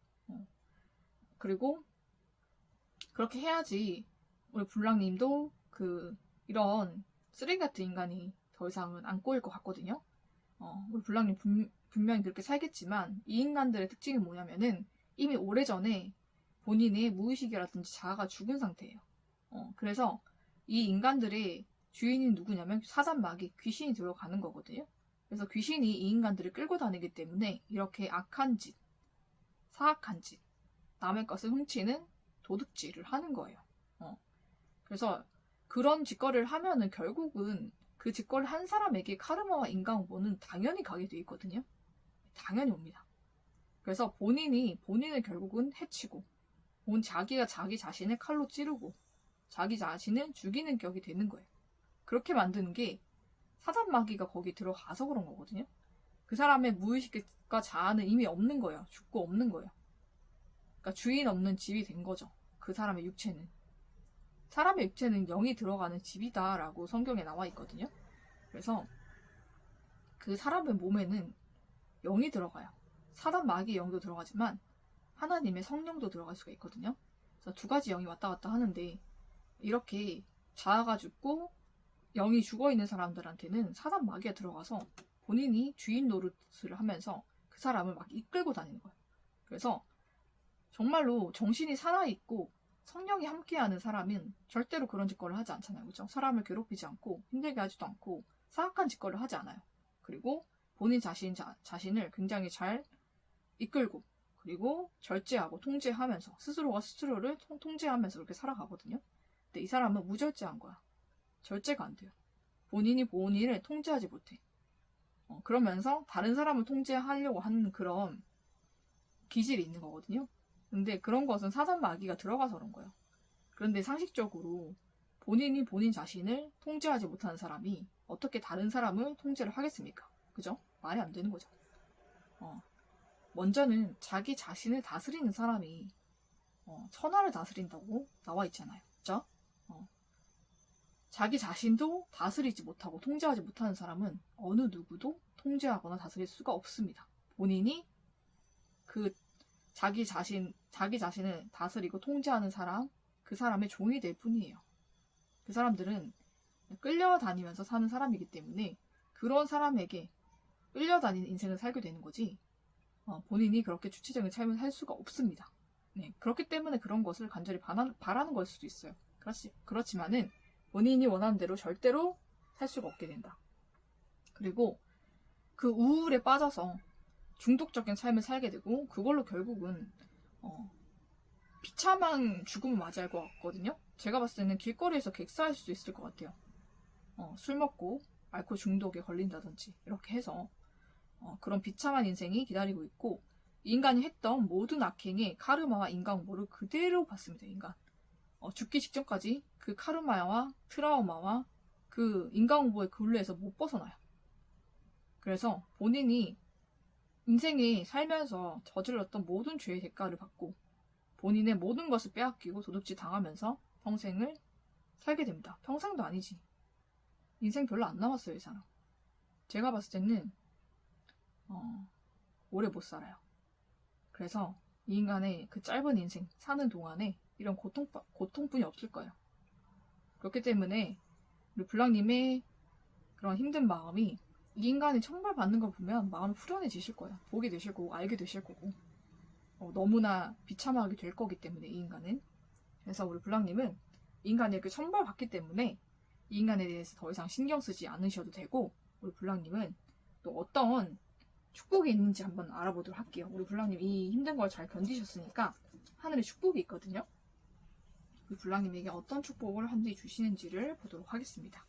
그리고 그렇게 해야지 우리 불랑님도 이런 쓰레기 같은 인간이 더 이상은 안 꼬일 것 같거든요. 우리 불랑님 분명히 그렇게 살겠지만 이 인간들의 특징이 뭐냐면은 이미 오래전에 본인의 무의식이라든지 자아가 죽은 상태예요. 그래서 이 인간들의 주인이 누구냐면 사단마귀, 귀신이 들어가는 거거든요. 그래서 귀신이 이 인간들을 끌고 다니기 때문에 이렇게 악한 짓, 사악한 짓, 남의 것을 훔치는 도둑질을 하는 거예요. 그래서 그런 짓거리를 하면은 결국은 그 짓거리를 한 사람에게 카르마와 인과응보는 당연히 가게 돼 있거든요. 당연히 옵니다. 그래서 본인을 결국은 해치고 자기가 자기 자신을 칼로 찌르고 자기 자신을 죽이는 격이 되는 거예요. 그렇게 만드는 게 사단마귀가 거기 들어가서 그런 거거든요. 그 사람의 무의식과 자아는 이미 없는 거예요. 죽고 없는 거예요. 그러니까 주인 없는 집이 된 거죠. 그 사람의 육체는. 사람의 육체는 영이 들어가는 집이다라고 성경에 나와 있거든요. 그래서 그 사람의 몸에는 영이 들어가요. 사단마귀의 영도 들어가지만 하나님의 성령도 들어갈 수가 있거든요. 그래서 두 가지 영이 왔다 갔다 하는데 이렇게 자아가 죽고 영이 죽어있는 사람들한테는 사단마귀가 들어가서 본인이 주인 노릇을 하면서 그 사람을 막 이끌고 다니는 거예요. 그래서 정말로 정신이 살아있고 성령이 함께하는 사람은 절대로 그런 짓거리를 하지 않잖아요. 그렇죠? 사람을 괴롭히지 않고 힘들게 하지도 않고 사악한 짓거리를 하지 않아요. 그리고 본인 자신을 굉장히 잘 이끌고 그리고 절제하고 통제하면서 스스로가 스스로를 통제하면서 그렇게 살아가거든요. 근데 이 사람은 무절제한 거야. 절제가 안 돼요. 본인이 본인을 통제하지 못해. 그러면서 다른 사람을 통제하려고 하는 그런 기질이 있는 거거든요. 근데 그런 것은 사전 마귀가 들어가서 그런 거예요. 그런데 상식적으로 본인이 본인 자신을 통제하지 못하는 사람이 어떻게 다른 사람을 통제를 하겠습니까? 그죠? 말이 안 되는 거죠. 먼저는 자기 자신을 다스리는 사람이 천하를 다스린다고 나와 있잖아요. 그죠? 자기 자신도 다스리지 못하고 통제하지 못하는 사람은 어느 누구도 통제하거나 다스릴 수가 없습니다. 본인이 그 자기 자신을 다스리고 통제하는 사람, 그 사람의 종이 될 뿐이에요. 그 사람들은 끌려다니면서 사는 사람이기 때문에 그런 사람에게 끌려다니는 인생을 살게 되는 거지, 본인이 그렇게 주체적인 삶을 살 수가 없습니다. 네, 그렇기 때문에 그런 것을 간절히 바라는 걸 수도 있어요. 그렇지만은 본인이 원하는 대로 절대로 살 수가 없게 된다. 그리고 그 우울에 빠져서 중독적인 삶을 살게 되고 그걸로 결국은 비참한 죽음을 맞이할 것 같거든요. 제가 봤을 때는 길거리에서 객사할 수도 있을 것 같아요. 술 먹고 알코올 중독에 걸린다든지 이렇게 해서 그런 비참한 인생이 기다리고 있고, 인간이 했던 모든 악행의 카르마와 인과응보를 그대로 받습니다. 인간 죽기 직전까지 그 카르마와 트라우마와 그 인과응보의 굴레에서 못 벗어나요. 그래서 본인이 인생에 살면서 저질렀던 모든 죄의 대가를 받고 본인의 모든 것을 빼앗기고 도둑질 당하면서 평생을 살게 됩니다. 평생도 아니지. 인생 별로 안 남았어요, 이 사람. 제가 봤을 때는 오래 못 살아요. 그래서 이 인간의 그 짧은 인생 사는 동안에 이런 고통뿐이 없을 거예요. 그렇기 때문에 우리 블랑님의 그런 힘든 마음이 이 인간이 천벌받는 걸 보면 마음이 후련해지실 거예요. 보게 되실 거고 알게 되실 거고 너무나 비참하게 될 거기 때문에 이 인간은. 그래서 우리 블랑님은 이 인간이 이렇게 천벌받기 때문에 이 인간에 대해서 더 이상 신경 쓰지 않으셔도 되고, 우리 블랑님은 또 어떤 축복이 있는지 한번 알아보도록 할게요. 우리 블랑님 이 힘든 걸 잘 견디셨으니까 하늘에 축복이 있거든요. 우리 블랑님에게 어떤 축복을 하늘이 주시는지를 보도록 하겠습니다.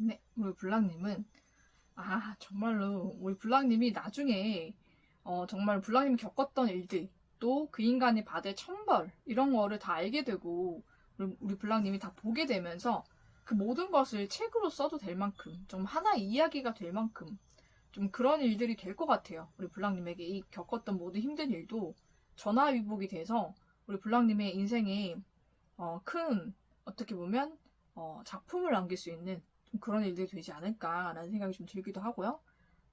네, 우리 블랑님은 정말로 우리 블랑님이 나중에 정말 블랑님이 겪었던 일들, 또 그 인간이 받을 천벌 이런 거를 다 알게 되고 우리 블랑님이 다 보게 되면서 그 모든 것을 책으로 써도 될 만큼, 좀 하나의 이야기가 될 만큼 좀 그런 일들이 될 것 같아요. 우리 블랑님에게 이 겪었던 모든 힘든 일도 전화위복이 돼서 우리 블랑님의 인생에 큰, 어떻게 보면 작품을 남길 수 있는 좀 그런 일들이 되지 않을까라는 생각이 좀 들기도 하고요.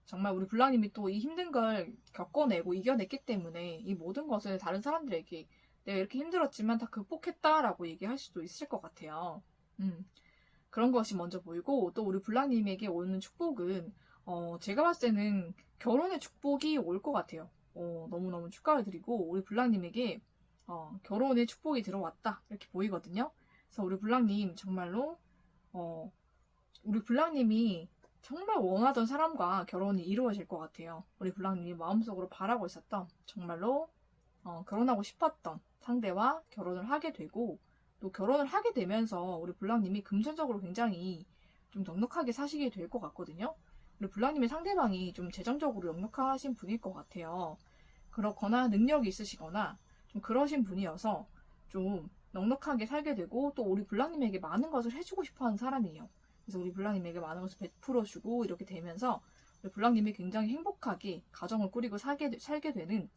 정말 우리 블랑님이 또 이 힘든 걸 겪어내고 이겨냈기 때문에 이 모든 것을 다른 사람들에게 내가 이렇게 힘들었지만 다 극복했다라고 얘기할 수도 있을 것 같아요. 그런 것이 먼저 보이고, 또 우리 블랑님에게 오는 축복은 제가 봤을 때는 결혼의 축복이 올 것 같아요. 너무너무 축하를 드리고, 우리 블랑님에게 결혼의 축복이 들어왔다 이렇게 보이거든요. 그래서 우리 블랑님 정말로 우리 블랑님이 정말 원하던 사람과 결혼이 이루어질 것 같아요. 우리 블랑님이 마음속으로 바라고 있었던, 정말로 결혼하고 싶었던 상대와 결혼을 하게 되고, 또 결혼을 하게 되면서 우리 블랑님이 금전적으로 굉장히 좀 넉넉하게 사시게 될 것 같거든요. 우리 블랑님의 상대방이 좀 재정적으로 넉넉하신 분일 것 같아요. 그렇거나 능력이 있으시거나 좀 그러신 분이어서 좀 넉넉하게 살게 되고, 또 우리 블랑님에게 많은 것을 해주고 싶어하는 사람이에요. 그래서 우리 블랑님에게 많은 것을 베풀어주고 이렇게 되면서 우리 블랑님이 굉장히 행복하게 가정을 꾸리고 살게 되는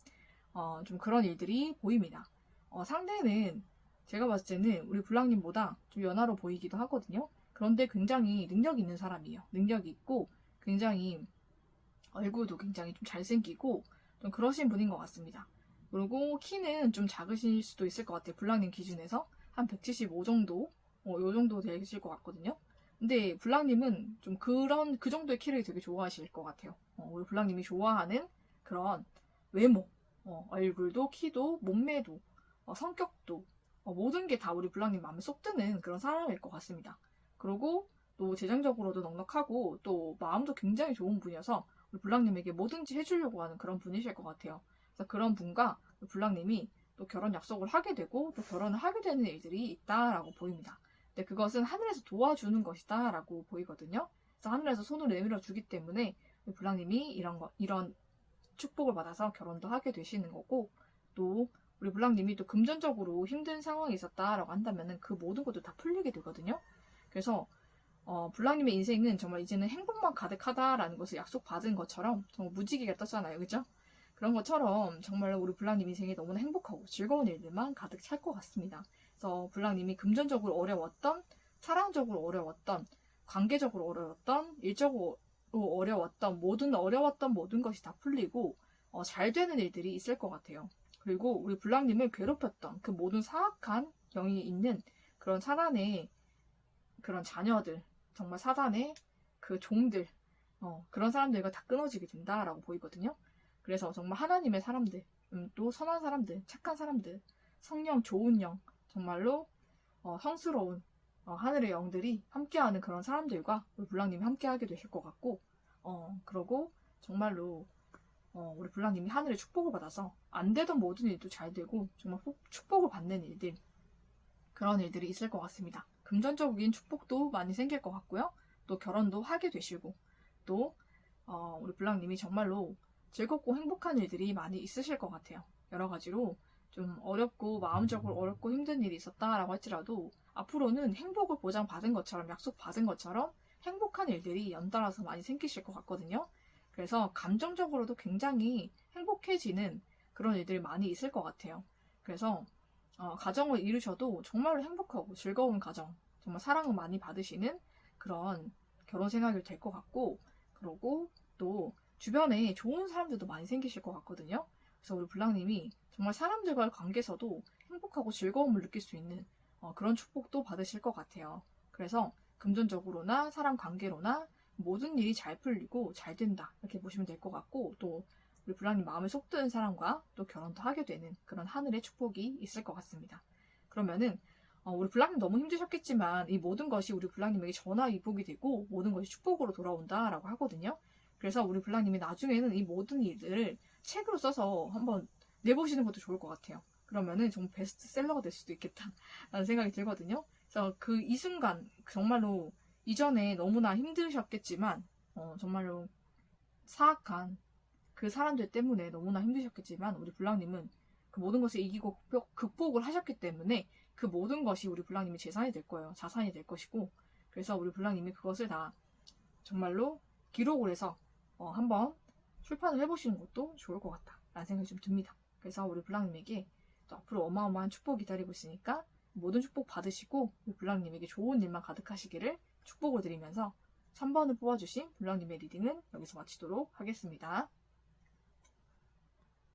좀 그런 일들이 보입니다. 상대는 제가 봤을 때는 우리 블랑님보다 좀 연하로 보이기도 하거든요. 그런데 굉장히 능력이 있는 사람이에요. 능력이 있고 굉장히 얼굴도 굉장히 좀 잘생기고 좀 그러신 분인 것 같습니다. 그리고 키는 좀 작으실 수도 있을 것 같아요. 블랑님 기준에서 한 175 정도, 요 정도 되실 것 같거든요. 근데 블랑님은 좀 그 정도의 키를 되게 좋아하실 것 같아요. 우리 블랑님이 좋아하는 그런 외모, 얼굴도, 키도, 몸매도, 성격도, 모든 게 다 우리 블랑님 마음에 쏙 드는 그런 사람일 것 같습니다. 그리고 또 재정적으로도 넉넉하고 또 마음도 굉장히 좋은 분이어서 우리 블랑님에게 뭐든지 해주려고 하는 그런 분이실 것 같아요. 그래서 그런 분과 블랑님이 또 결혼 약속을 하게 되고 또 결혼을 하게 되는 일들이 있다라고 보입니다. 근데 그것은 하늘에서 도와주는 것이다 라고 보이거든요. 그래서 하늘에서 손을 내밀어 주기 때문에 블랑님이 이런 축복을 받아서 결혼도 하게 되시는 거고, 또 우리 블랑님이 또 금전적으로 힘든 상황이 있었다라고 한다면은 그 모든 것도 다 풀리게 되거든요. 그래서 블랑님의 인생은 정말 이제는 행복만 가득하다라는 것을 약속받은 것처럼 정말 무지개가 떴잖아요. 그죠? 그런 것처럼 정말 우리 블랑님 인생이 너무나 행복하고 즐거운 일들만 가득 찰 것 같습니다. 그래서 블랑님이 금전적으로 어려웠던, 사랑적으로 어려웠던, 관계적으로 어려웠던, 일적으로 어려웠던 모든 것이 다 풀리고 잘 되는 일들이 있을 것 같아요. 그리고 우리 블랑님을 괴롭혔던 그 모든 사악한 영이 있는 그런 사단의 그런 자녀들, 정말 사단의 그 종들, 그런 사람들과 다 끊어지게 된다라고 보이거든요. 그래서 정말 하나님의 사람들, 또 선한 사람들, 착한 사람들, 성령 좋은 영, 정말로 성스러운 하늘의 영들이 함께하는 그런 사람들과 우리 블랑님이 함께하게 되실 것 같고, 그러고 정말로 우리 블랑님이 하늘의 축복을 받아서 안 되던 모든 일도 잘 되고 정말 축복을 받는 일들, 그런 일들이 있을 것 같습니다. 금전적인 축복도 많이 생길 것 같고요. 또 결혼도 하게 되시고, 또 우리 블랑님이 정말로 즐겁고 행복한 일들이 많이 있으실 것 같아요. 여러 가지로 좀 어렵고 마음적으로 어렵고 힘든 일이 있었다라고 할지라도 앞으로는 행복을 보장받은 것처럼, 약속받은 것처럼 행복한 일들이 연달아서 많이 생기실 것 같거든요. 그래서 감정적으로도 굉장히 행복해지는 그런 일들이 많이 있을 것 같아요. 그래서 가정을 이루셔도 정말로 행복하고 즐거운 가정, 정말 사랑을 많이 받으시는 그런 결혼 생활이 될 것 같고, 그리고 또 주변에 좋은 사람들도 많이 생기실 것 같거든요. 그래서 우리 블랑님이 정말 사람들과의 관계에서도 행복하고 즐거움을 느낄 수 있는 그런 축복도 받으실 것 같아요. 그래서 금전적으로나 사람 관계로나 모든 일이 잘 풀리고 잘 된다, 이렇게 보시면 될 것 같고, 또 우리 블랑님 마음에 속 드는 사람과 또 결혼도 하게 되는 그런 하늘의 축복이 있을 것 같습니다. 그러면은 우리 블랑님 너무 힘드셨겠지만 이 모든 것이 우리 블랑님에게 전화위복이 되고 모든 것이 축복으로 돌아온다라고 하거든요. 그래서 우리 블랑님이 나중에는 이 모든 일들을 책으로 써서 한번 내보시는 것도 좋을 것 같아요. 그러면은 정말 베스트셀러가 될 수도 있겠다라는 생각이 들거든요. 그래서 그 이 순간 정말로 이전에 너무나 힘드셨겠지만 정말로 사악한 그 사람들 때문에 너무나 힘드셨겠지만 우리 블랑님은 그 모든 것을 이기고 극복을 하셨기 때문에 그 모든 것이 우리 블랑님의 재산이 될 거예요. 자산이 될 것이고, 그래서 우리 블랑님이 그것을 다 정말로 기록을 해서 한번 출판을 해보시는 것도 좋을 것 같다라는 생각이 좀 듭니다. 그래서 우리 블랑님에게 또 앞으로 어마어마한 축복 기다리고 있으니까 모든 축복 받으시고 우리 블랑님에게 좋은 일만 가득하시기를 축복을 드리면서 3번을 뽑아주신 블랑님의 리딩은 여기서 마치도록 하겠습니다.